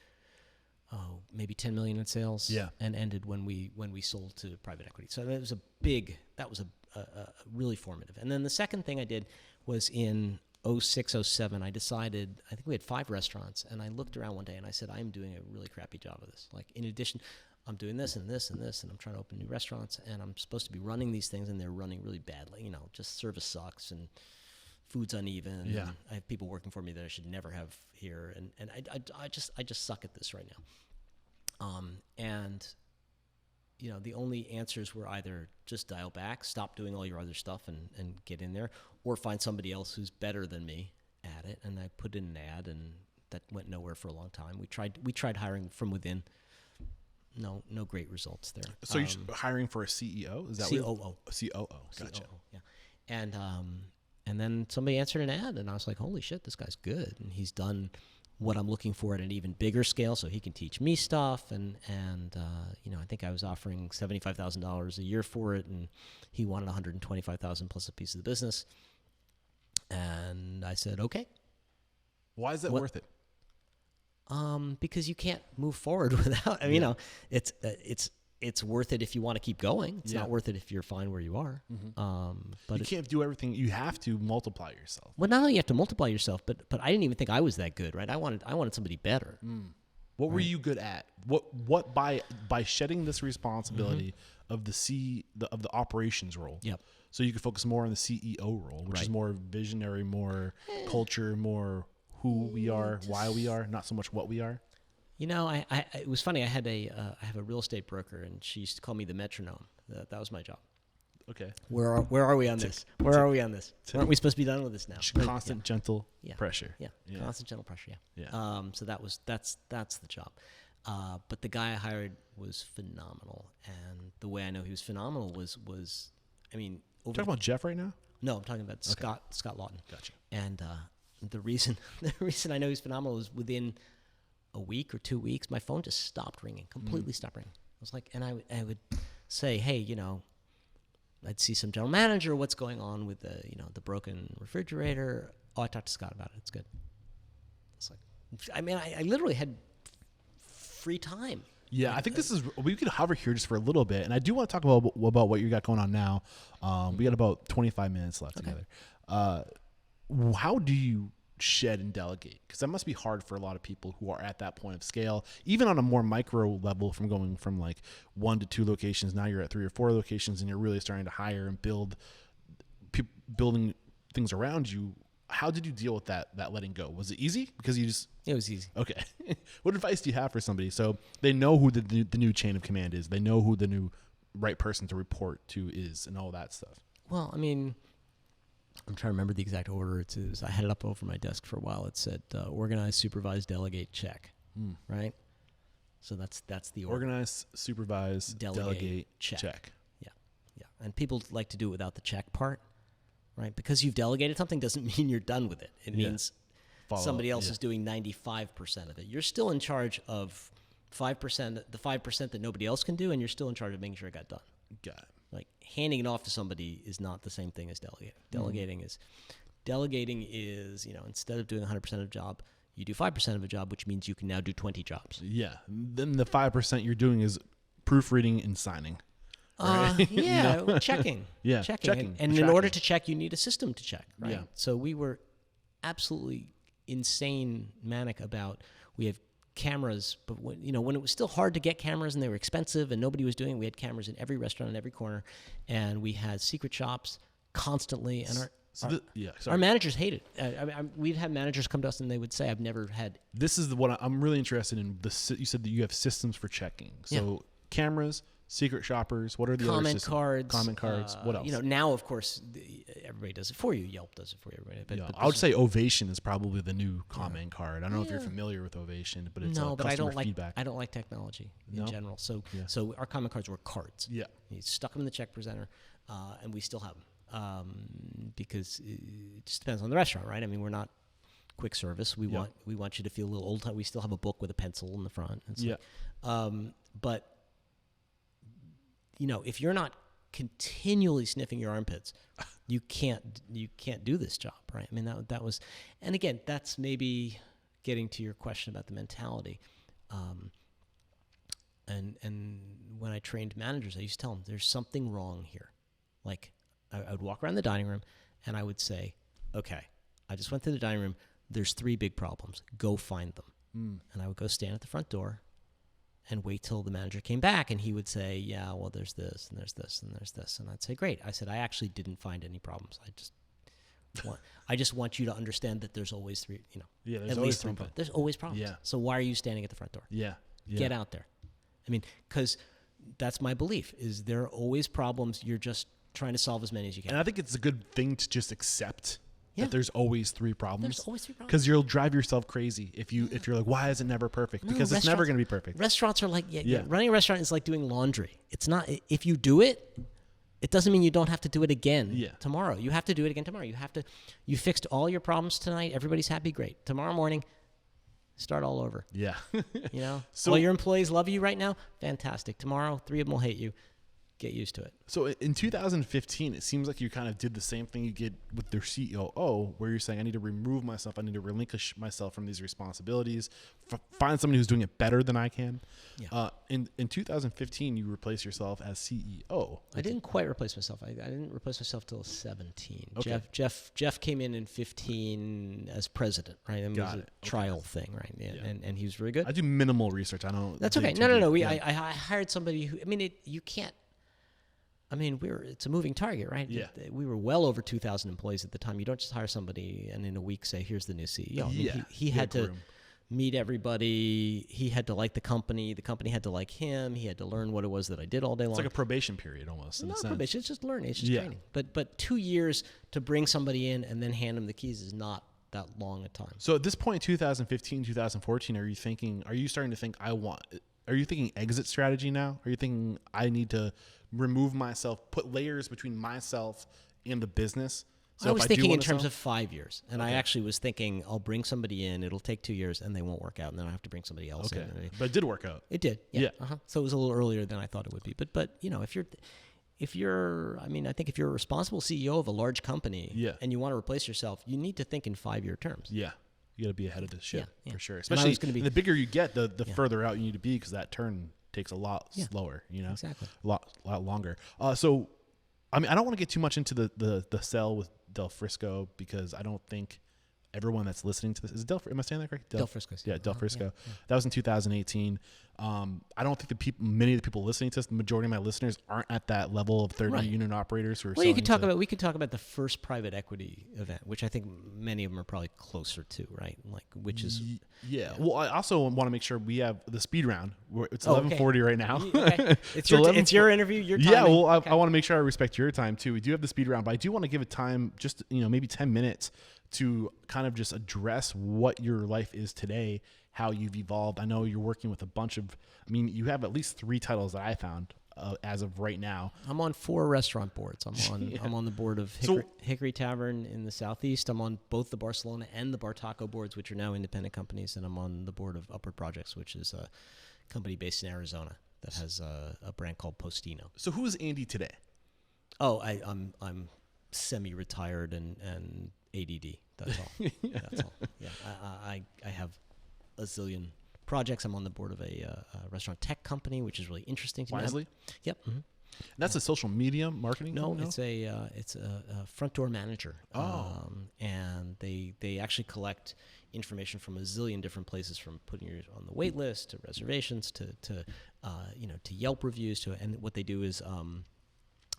maybe 10 million in sales, and ended when we sold to private equity. So that was a really formative. And then the second thing I did was in 2006, 2007, I decided, I think we had 5 restaurants, and I looked around one day and I said, I'm doing a really crappy job of this. Like, in addition, I'm doing this and this and this, and I'm trying to open new restaurants, and I'm supposed to be running these things, and they're running really badly. Just service sucks, and food's uneven.
Yeah.
And I have people working for me that I should never have here, and I just suck at this right now. The only answers were either just dial back, stop doing all your other stuff and get in there, or find somebody else who's better than me at it. And I put in an ad, and that went nowhere for a long time. We tried hiring from within. No great results there.
So you're hiring for a CEO? Is that
COO?
COO. Gotcha.
COO, yeah. And then somebody answered an ad, and I was like, holy shit, this guy's good, and he's done what I'm looking for at an even bigger scale, so he can teach me stuff. And I think I was offering $75,000 a year for it, and he wanted $125,000 plus a piece of the business. And I said, okay.
Why is that worth it?
Because you can't move forward without. It's it's worth it if you want to keep going. It's
Yeah.
not worth it if you're fine where you are. But
You can't do everything. You have to multiply yourself.
well, not only you have to multiply yourself, but I didn't even think I was that good, right? I wanted somebody better.
What were you good at? What by shedding this responsibility of the operations role?
Yep.
So you could focus more on the CEO role, which is more visionary, more culture, more who we are, why we are, not so much what we are.
You know, it was funny. I have a real estate broker, and she used to call me the metronome. That was my job.
Okay.
Where are we on this? Where are we on this? Aren't we supposed to be done with this now?
Constant, gentle pressure.
Yeah. Constant gentle pressure.
Yeah.
So that's the job. But the guy I hired was phenomenal, and the way I know he was phenomenal was I mean,
Talking about Jeff right now?
no, I'm talking about Scott Lawton.
Gotcha.
And the reason I know he's phenomenal is within a week or 2 weeks, my phone just stopped ringing, completely stopped ringing. I was like, and I would say, hey, you know, I'd see some general manager, what's going on with the broken refrigerator? Oh, I talked to Scott about it. It's good. It's like, I mean, I literally had free time.
Yeah, I think we could hover here just for a little bit, and I do want to talk about what you got going on now. We got about 25 minutes left together. How do you shed and delegate? Because that must be hard for a lot of people who are at that point of scale, even on a more micro level, from going from like 1 to 2 locations. Now you're at 3 or 4 locations, and you're really starting to hire and building things around you. How did you deal with that letting go? Was it easy? Because
It was easy.
Okay. What advice do you have for somebody so they know who the new chain of command is? They know who the new right person to report to is, and all that stuff.
Well, I mean, I'm trying to remember the exact order. I had it up over my desk for a while. It said organize, supervise, delegate, check. Right? So that's the order.
Organize, supervise, delegate, check.
Yeah. And people like to do it without the check part, right? Because you've delegated something doesn't mean you're done with it. It means somebody else is doing 95% of it. You're still in charge of 5%, the 5% that nobody else can do, and you're still in charge of making sure it got done.
Got it.
Like handing it off to somebody is not the same thing as delegating. Delegating is, instead of doing 100% of a job, you do 5% of a job, which means you can now do 20 jobs.
Yeah. Then the 5% you're doing is proofreading and signing. Right?
Checking.
Yeah,
checking. And in order to check, you need a system to check, right?
Yeah.
So we were absolutely insane manic about, we have cameras, but when it was still hard to get cameras and they were expensive and nobody was doing it, we had cameras in every restaurant in every corner, and we had secret shops constantly, and our managers hated it. We'd have managers come to us and they would say, I've never had.
This is what I'm really interested in. You said that you have systems for checking. So cameras, secret shoppers, what are the other systems? Comment cards. What else?
Now, of course, everybody does it for you. Yelp does it for you. Everybody. But
I would say Ovation is probably the new comment card. I don't know if you're familiar with Ovation, but it's
but I don't
feedback.
I don't like technology in general. So our comment cards were cards.
Yeah.
You stuck them in the check presenter, and we still have them because it just depends on the restaurant, right? I mean, we're not quick service. We want you to feel a little old time. We still have a book with a pencil in the front. But if you're not continually sniffing your armpits, you can't do this job, right? I mean, that was, and again, that's maybe getting to your question about the mentality. And when I trained managers, I used to tell them there's something wrong here. Like I would walk around the dining room and I would say, okay, I just went to the dining room. There's 3 big problems. Go find them. And I would go stand at the front door and wait till the manager came back, and he would say, yeah, well, there's this, and there's this, and there's this. And I'd say, great. I said, I actually didn't find any problems. I just want you to understand that there's always 3, at least 3 problems. There's always problems.
Yeah.
So why are you standing at the front door?
Yeah.
Get out there. I mean, because that's my belief, is there are always problems. You're just trying to solve as many as you can.
And I think it's a good thing to just accept that the's always 3 problems.
There's always 3 problems.
Because you'll drive yourself crazy if you're like, why is it never perfect? Because it's never going to be perfect.
Restaurants are like, running a restaurant is like doing laundry. It's not, if you do it, it doesn't mean you don't have to do it again tomorrow. You have to do it again tomorrow. You fixed all your problems tonight. Everybody's happy. Great. Tomorrow morning, start all over.
Yeah.
So all your employees love you right now. Fantastic. Tomorrow, 3 of them will hate you. get used to it.
So in 2015, it seems like you kind of did the same thing you did with their COO, where you're saying, I need to remove myself. I need to relinquish myself from these responsibilities, find somebody who's doing it better than I can.
Yeah.
In 2015, you replaced yourself as CEO.
I didn't quite replace myself. I didn't replace myself till 17.
Okay.
Jeff came in 15 as president, right? I mean, it was a trial thing, right? Yeah. And he was very good.
I do minimal research. I don't.
That's okay. No. I hired somebody who, I mean, you can't. I mean, it's a moving target, right?
Yeah.
We were well over 2,000 employees at the time. You don't just hire somebody and in a week say, here's the new CEO. I mean, he had to meet everybody. He had to like the company. The company had to like him. He had to learn what it was that I did all day long.
It's like a probation period almost.
Not probation. It's just learning. It's just training. But 2 years to bring somebody in and then hand them the keys is not that long a time.
So at this point, 2015, 2014, are you starting to think are you thinking exit strategy now? Are you thinking I need to remove myself, put layers between myself and the business? So
I was thinking in terms of 5 years, and I actually was thinking I'll bring somebody in, it'll take 2 years, and they won't work out, and then I have to bring somebody else in.
But it did work out.
It did, yeah. So it was a little earlier than I thought it would be. But you know, if you're, I mean, I think if you're a responsible CEO of a large company, and you want to replace yourself, you need to think in 5-year terms.
Yeah. You got to be ahead of this shit for sure.
Especially
the bigger you get, the further out you need to be, because that turn takes a lot slower,
Exactly.
a lot longer. So, I mean, I don't want to get too much into the sell with Del Frisco, because I don't think everyone that's listening to this is am I saying that correct?
Del Frisco.
Yeah, Del Frisco. Yeah. That was in 2018. I don't think many of the people listening to this, the majority of my listeners aren't at that level of 30 unit operators who are. Well, we
could talk about the first private equity event, which I think many of them are probably closer to, right? Like, which is.
Yeah. Well, I also want to make sure we have the speed round. It's 11:40 right now.
Okay. It's your interview. Your time.
Yeah. Well, I want to make sure I respect your time too. We do have the speed round, but I do want to give it time, just maybe 10 minutes to kind of just address what your life is today, how you've evolved. I know you're working with a bunch of, you have at least 3 titles that I found as of right now.
I'm on 4 restaurant boards. I'm on the board of Hickory Tavern in the Southeast. I'm on both the Barcelona and the Bartaco boards, which are now independent companies. And I'm on the board of Upward Projects, which is a company based in Arizona that has a brand called Postino.
So who is Andy today?
Oh, I'm semi-retired and ADD. That's all. That's all. Yeah, I have a zillion projects. I'm on the board of a restaurant tech company, which is really interesting to me.
Wisely?
Yep. Mm-hmm.
That's a social media marketing?
No, it's a front door manager. And they actually collect information from a zillion different places, from putting you on the wait list to reservations to Yelp reviews and what they do is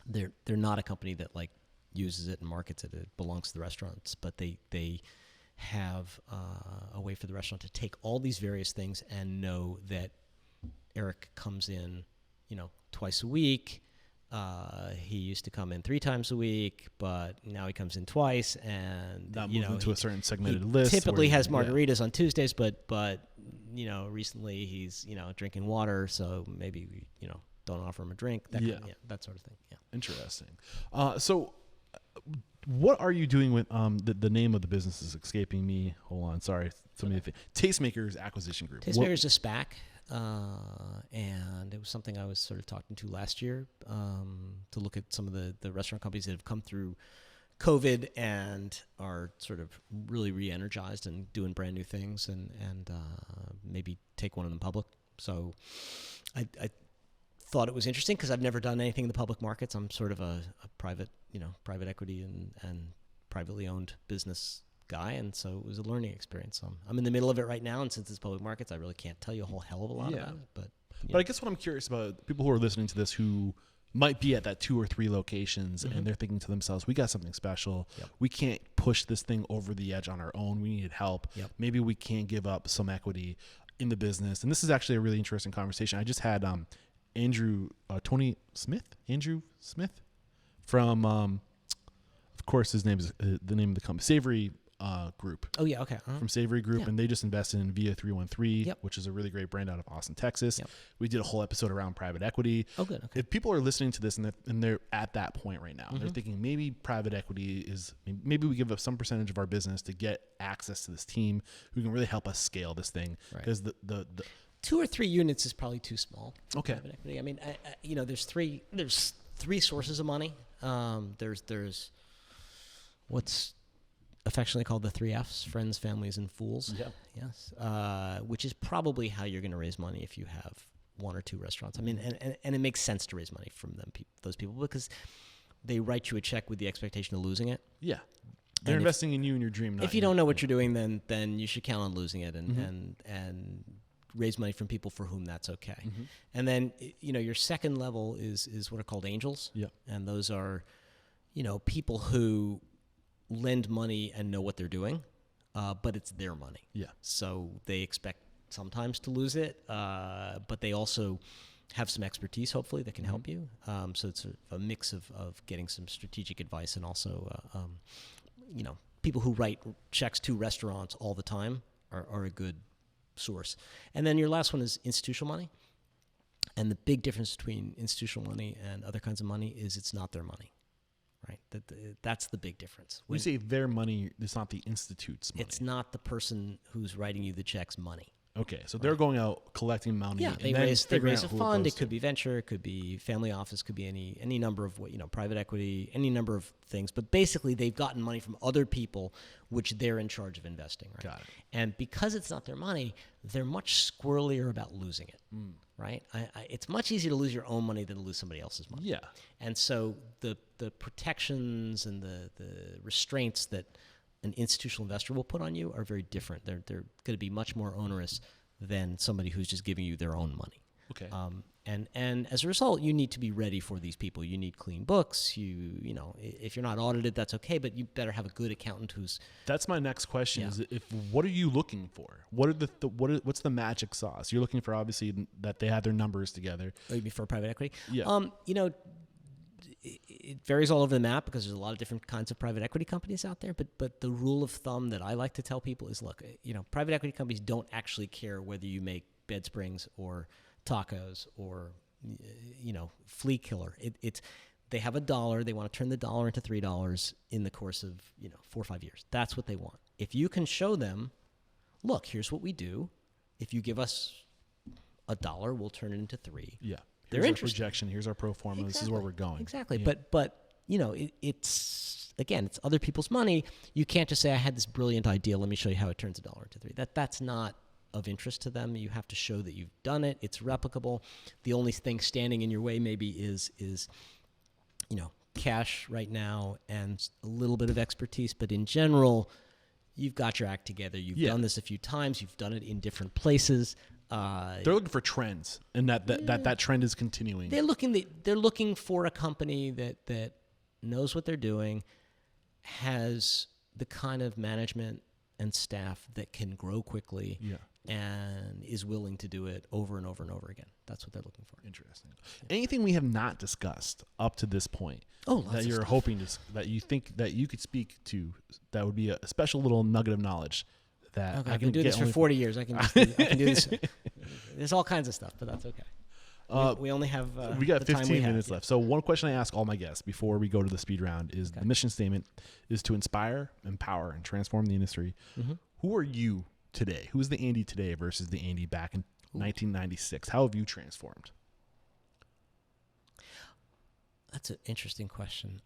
they're not a company that like uses it and markets it. It belongs to the restaurants, but they have a way for the restaurant to take all these various things and know that Eric comes in, twice a week. He used to come in 3 times a week, but now he comes in twice, and
not moving to a certain segmented list.
Typically has margaritas on Tuesdays, but recently he's drinking water, so maybe we don't offer him a drink. That sort of thing. Yeah.
Interesting. So what are you doing with the name of the business is escaping me. Hold on, sorry. Tastemakers Acquisition Group.
Tastemakers is a SPAC, and it was something I was sort of talking to last year to look at some of the restaurant companies that have come through COVID and are sort of really re-energized and doing brand new things, and maybe take one of them public. So I thought it was interesting because I've never done anything in the public markets. I'm sort of a private equity and privately owned business guy, and so it was a learning experience. I'm in the middle of it right now, and since it's public markets, I really can't tell you a whole hell of a lot about it. But
I guess what I'm curious about, people who are listening to this who might be at that 2 or 3 locations, and they're thinking to themselves, we got something special. Yep. We can't push this thing over the edge on our own. We need help. Yep. Maybe we can't give up some equity in the business. And this is actually a really interesting conversation. I just had Andrew Smith from, of course, his name is the name of the company, Savory Group.
Oh, yeah, okay.
From Savory Group, and they just invested in Via 313, which is a really great brand out of Austin, Texas. Yep. We did a whole episode around private equity.
Oh, good. Okay.
If people are listening to this and they're at that point right now, they're thinking maybe private equity is, maybe we give up some percentage of our business to get access to this team who can really help us scale this thing. Because the
2 or 3 units is probably too small.
Okay.
Private equity. I mean, there's three sources of money. There's what's affectionately called the 3 Fs: friends, families, and fools.
Yeah.
Yes. Which is probably how you're going to raise money if you have 1 or 2 restaurants. I mean, and it makes sense to raise money from those people because they write you a check with the expectation of losing it.
Yeah. They're investing in you and your dream.
If you don't know what you're doing, then you should count on losing it and raise money from people for whom that's okay.
Mm-hmm.
And then, your second level is what are called angels.
Yeah.
And those are, people who lend money and know what they're doing, but it's their money.
Yeah.
So they expect sometimes to lose it, but they also have some expertise, hopefully, that can help you. So it's a mix of getting some strategic advice and also, people who write checks to restaurants all the time are a good source. And then your last one is institutional money. And the big difference between institutional money and other kinds of money is it's not their money, right? That's the big difference.
When you say their money, it's not the institute's money.
It's not the person who's writing you the check's money.
Okay, so they're going out collecting money.
Yeah, they raise a fund. It could be venture, it could be family office, could be any number of private equity, any number of things. But basically, they've gotten money from other people, which they're in charge of investing. Right?
Got it.
And because it's not their money, they're much squirrelier about losing it. Right? It's much easier to lose your own money than to lose somebody else's money.
Yeah.
And so the protections and the restraints that an institutional investor will put on you are very different. They're going to be much more onerous than somebody who's just giving you their own money.
Okay.
And as a result, you need to be ready for these people. You need clean books. If you're not audited, that's okay, but you better have a good accountant who's.
That's my next question. Yeah. Is what are you looking for? What's the magic sauce? You're looking for obviously that they have their numbers together.
Oh, you mean for private equity?
Yeah.
It varies all over the map because there's a lot of different kinds of private equity companies out there. But the rule of thumb that I like to tell people is, look, private equity companies don't actually care whether you make bed springs or tacos or, flea killer. They have $1. They want to turn the dollar into $3 in the course of 4 or 5 years. That's what they want. If you can show them, look, here's what we do. If you give us $1, we'll turn it into $3.
Yeah.
They're
Here's our
interested.
Projection. Here's our pro forma.
Exactly.
This is where we're going.
Exactly.
Yeah.
But it's again, it's other people's money. You can't just say, I had this brilliant idea. Let me show you how it turns $1 into $3. That's not of interest to them. You have to show that you've done it. It's replicable. The only thing standing in your way maybe is cash right now and a little bit of expertise. But in general, you've got your act together. You've done this a few times. You've done it in different places.
They're looking for trends, and that trend is continuing.
They're looking for a company that knows what they're doing, has the kind of management and staff that can grow quickly, and is willing to do it over and over and over again. That's what they're looking for.
Interesting. Anything we have not discussed up to this point that you're
stuff.
hoping that you think that you could speak to, that would be a special little nugget of knowledge that
Okay,
I
I've
can
been doing
get
this for
only
40 years. I can do this. There's all kinds of stuff, but that's okay. We only have
we got
the time
15
we have.
minutes left. So one question I ask all my guests before we go to the speed round is
Okay.
the mission statement is to inspire, empower, and transform the industry.
Mm-hmm.
Who are you today? Who's the Andy today versus the Andy back in 1996? How have you transformed?
That's an interesting question.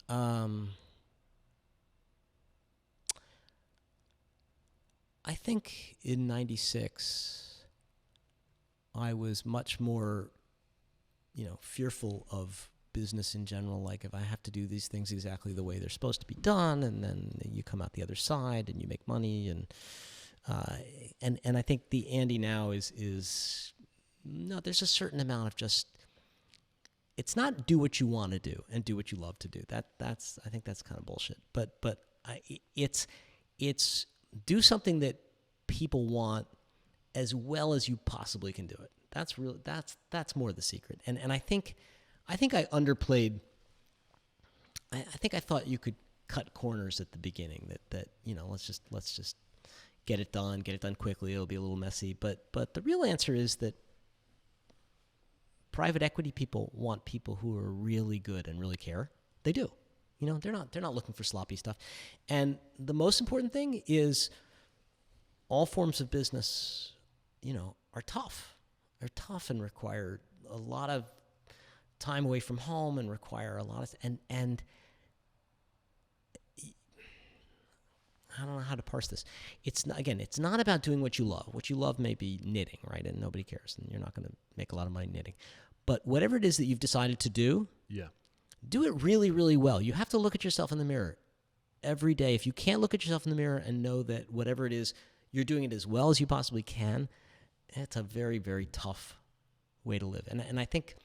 I think in 96, I was much more, fearful of business in general. Like, if I have to do these things exactly the way they're supposed to be done, and then you come out the other side and you make money, and I think the Andy now is no. There's a certain amount of just. It's not do what you want to do and do what you love to do. I think that's kind of bullshit. But it's do something that people want as well as you possibly can do it. That's more the secret. And I think I underplayed. I think I thought you could cut corners at the beginning. That let's just get it done quickly. It'll be a little messy. But the real answer is that private equity people want people who are really good and really care. They do. They're not looking for sloppy stuff. And the most important thing is all forms of business, are tough. tough and require a lot of time away from home and require a lot of and I don't know how to parse this. It's not about doing what you love. What you love may be knitting, right? And nobody cares, and you're not going to make a lot of money knitting. But whatever it is that you've decided to do, do it really, really well. You have to look at yourself in the mirror every day. If you can't look at yourself in the mirror and know that whatever it is, you're doing it as well as you possibly can, it's a very, very tough way to live. And I think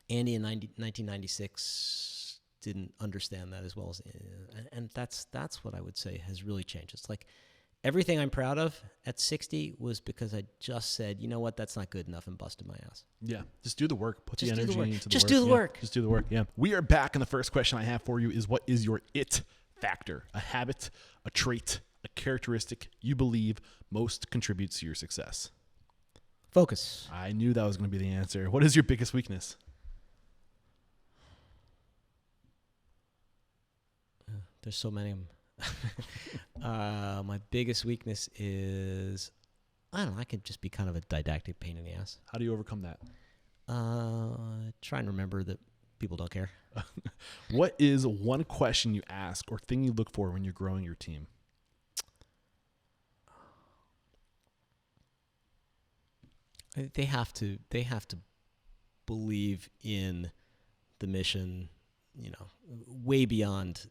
Andy in 1996 didn't understand that as well as, and that's what I would say has really changed. It's like everything I'm proud of at 60 was because I just said, you know what, that's not good enough, and busted my ass.
Yeah, just do the work. Put
just
the energy into the work.
Just do the work.
Just do the work. Yeah. We are back, and the first question I have for you is, what is your it factor? A habit, a trait, a characteristic you believe most contributes to your success?
Focus.
I knew that was going to be the answer. What is your biggest weakness?
There's so many of them. My biggest weakness is, I don't know, I can just be kind of a didactic pain in the ass.
How do you overcome that?
Try and remember that people don't care.
What is one question you ask or thing you look for when you're growing your team?
They have to believe in the mission, way beyond,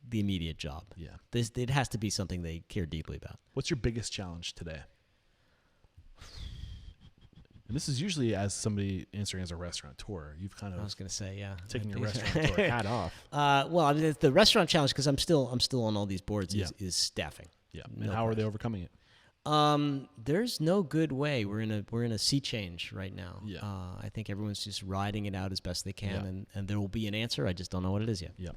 the immediate job.
Yeah.
It has to be something they care deeply about.
What's your biggest challenge today? And this is usually as somebody answering as a restaurateur. You've kind of,
I was going to say, yeah,
taking your restaurateur hat off.
Well, I mean, the restaurant challenge, because I'm still on all these boards, is staffing.
Yeah. And how are they overcoming it?
There's no good way. We're in a sea change right now.
Yeah.
I think everyone's just riding it out as best they can, and there will be an answer. I just don't know what it is yet.
Yeah.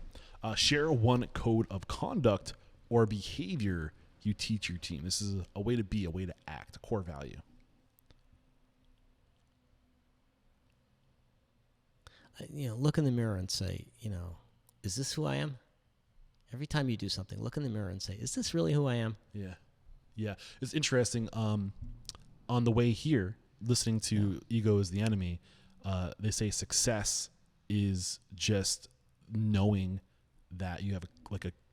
Share one code of conduct or behavior you teach your team. This is a way to be, a way to act, a core value.
Look in the mirror and say, is this who I am? Every time you do something, look in the mirror and say, is this really who I am?
Yeah. Yeah. It's interesting. On the way here, listening to Ego is the Enemy, they say success is just knowing that you have a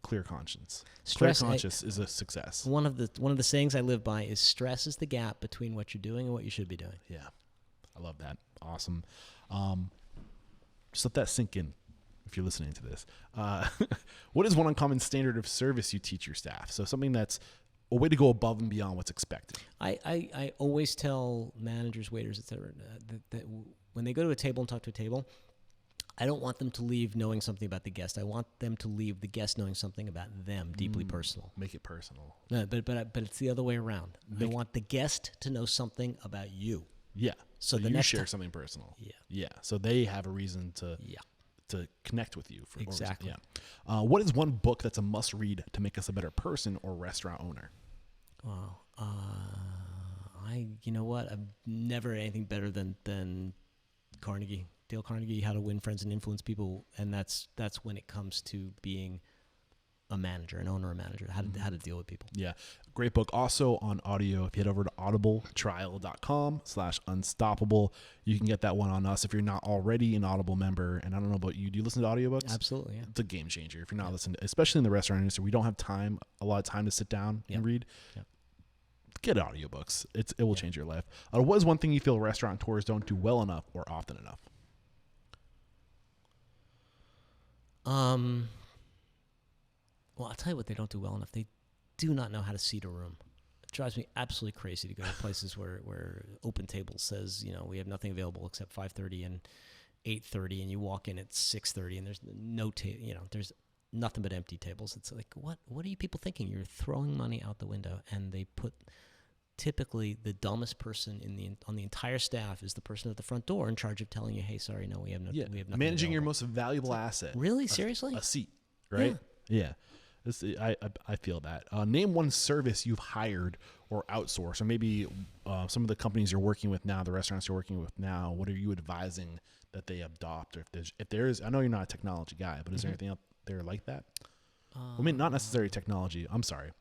clear conscience. Clear conscience is a success.
One of the sayings I live by is stress is the gap between what you're doing and what you should be doing.
Yeah. I love that. Awesome. Just let that sink in if you're listening to this. What is one uncommon standard of service you teach your staff? So something that's a way to go above and beyond what's expected.
I always tell managers, waiters, et cetera, that when they go to a table and talk to a table, I don't want them to leave knowing something about the guest. I want them to leave the guest knowing something about them, deeply personal.
Make it personal.
No, but it's the other way around. I want the guest to know something about you.
Yeah.
So the
you
next
share something personal.
Yeah.
Yeah. So they have a reason to connect with you.
Exactly.
Yeah. What is one book that's a must read to make us a better person or restaurant owner?
Well, you know what? I've never read anything better than Carnegie. Dale Carnegie, How to Win Friends and Influence People, and that's when it comes to being a manager, an owner, a manager, how to deal with people.
Yeah, great book. Also on audio, if you head over to audibletrial.com/unstoppable, you can get that one on us if you're not already an Audible member. And I don't know about you, do you listen to audiobooks?
Absolutely, yeah.
It's a game changer. If you're not listening, especially in the restaurant industry, we don't have a lot of time to sit down and read. Yep. Get audiobooks. It will change your life. What is one thing you feel restaurateurs don't do well enough or often enough?
Well, I'll tell you what they don't do well enough. They do not know how to seat a room. It drives me absolutely crazy to go to places where Open Table says, we have nothing available except 5:30 and 8:30, and you walk in at 6:30, and there's no there's nothing but empty tables. It's like, what are you people thinking? You're throwing money out the window, and they put typically the dumbest person on the entire staff is the person at the front door in charge of telling you, hey, sorry, no, we have nothing. We have nothing
managing
available.
your most valuable asset.
Really? Seriously?
A seat, right? Yeah. I feel that. Name one service you've hired or outsourced, or maybe some of the companies you're working with now, the restaurants you're working with now. What are you advising that they adopt? Or if there is, I know you're not a technology guy, but is there anything out there like that? I mean, not necessarily technology. I'm sorry.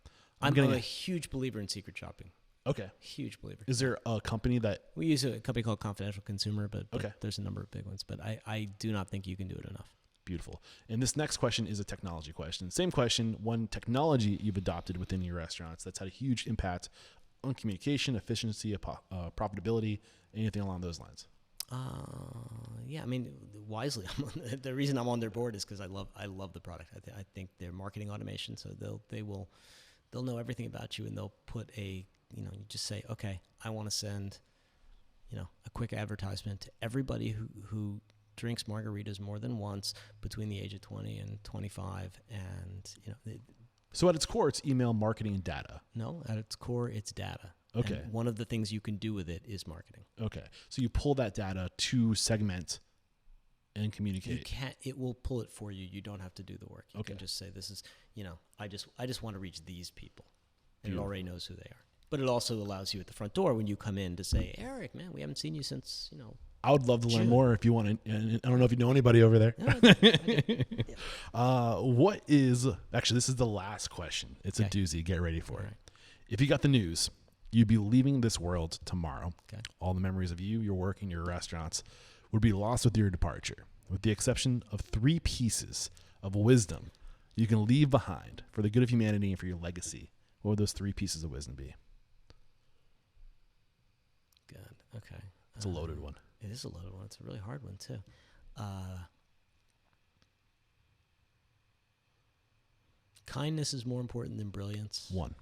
I'm a huge believer in secret shopping.
Okay.
Huge believer.
Is there a company that...
We use a company called Confidential Consumer, but
Okay.
there's a number of big ones. But I do not think you can do it enough.
Beautiful. And this next question is a technology question. Same question, one technology you've adopted within your restaurants that's had a huge impact on communication, efficiency, profitability, anything along those lines.
Yeah, I mean, Wisely. The reason I'm on their board is because I love the product. I think they're marketing automation, so they'll know everything about you, and they'll put you just say, okay, I want to send, a quick advertisement to everybody who drinks margaritas more than once between the age of 20 and 25, and
So at its core, it's email marketing and data.
No, at its core, it's data.
Okay.
And one of the things you can do with it is marketing.
Okay. So you pull that data to segment and communicate.
You can't. It will pull it for you. You don't have to do the work. You can just say, "This is, I just want to reach these people," and Beautiful. It already knows who they are. But it also allows you at the front door when you come in to say, "Eric, man, we haven't seen you since
I would love to learn more if you want to. And I don't know if you know anybody over there. What is actually? This is the last question. It's a doozy. Get ready for it. If you got the news, you'd be leaving this world tomorrow.
Okay.
All the memories of you, your work, and your restaurants would be lost with your departure, with the exception of 3 pieces of wisdom you can leave behind for the good of humanity and for your legacy. What would those 3 pieces of wisdom be?
Good. Okay.
It's a loaded one.
It is a loaded one. It's a really hard one, too. Kindness is more important than brilliance.
1.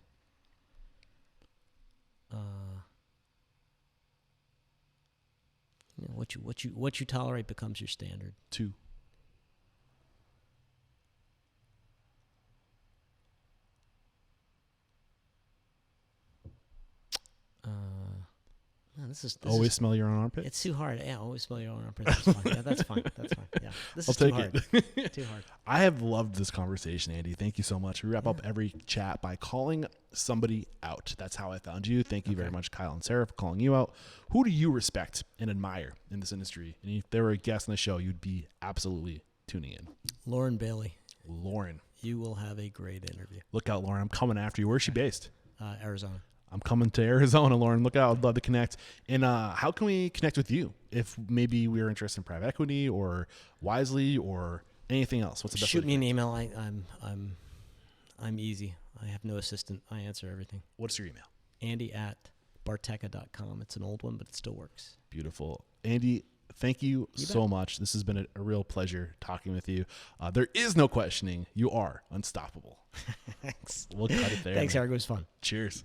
What you tolerate becomes your standard.
2.
This
always
is,
smell your own armpit.
It's too hard. Yeah, always smell your own armpit. That's fine. Yeah, that's fine. That's fine. Yeah, this is
I'll
too
take
hard.
it.
Too hard.
I have loved this conversation, Andy. Thank you so much. We wrap up every chat by calling somebody out. That's how I found you. Thank you very much, Kyle and Sarah, for calling you out. Who do you respect and admire in this industry? And if there were a guest on the show, you'd be absolutely tuning in.
Lauren Bailey.
Lauren.
You will have a great interview.
Look out, Lauren. I'm coming after you. Where's she based?
Arizona.
I'm coming to Arizona, Lauren. Look out. I'd love to connect. And how can we connect with you if maybe we're interested in private equity or Wisely or anything else? What's the best way
Shoot
to
me an
connect?
email. I'm easy. I have no assistant. I answer everything.
What's your email?
Andy@bartaco.com. It's an old one, but it still works.
Beautiful. Andy, thank you so much. This has been a real pleasure talking with you. There is no questioning. You are unstoppable.
Thanks.
We'll cut it there.
Thanks, Eric. It was fun.
Cheers.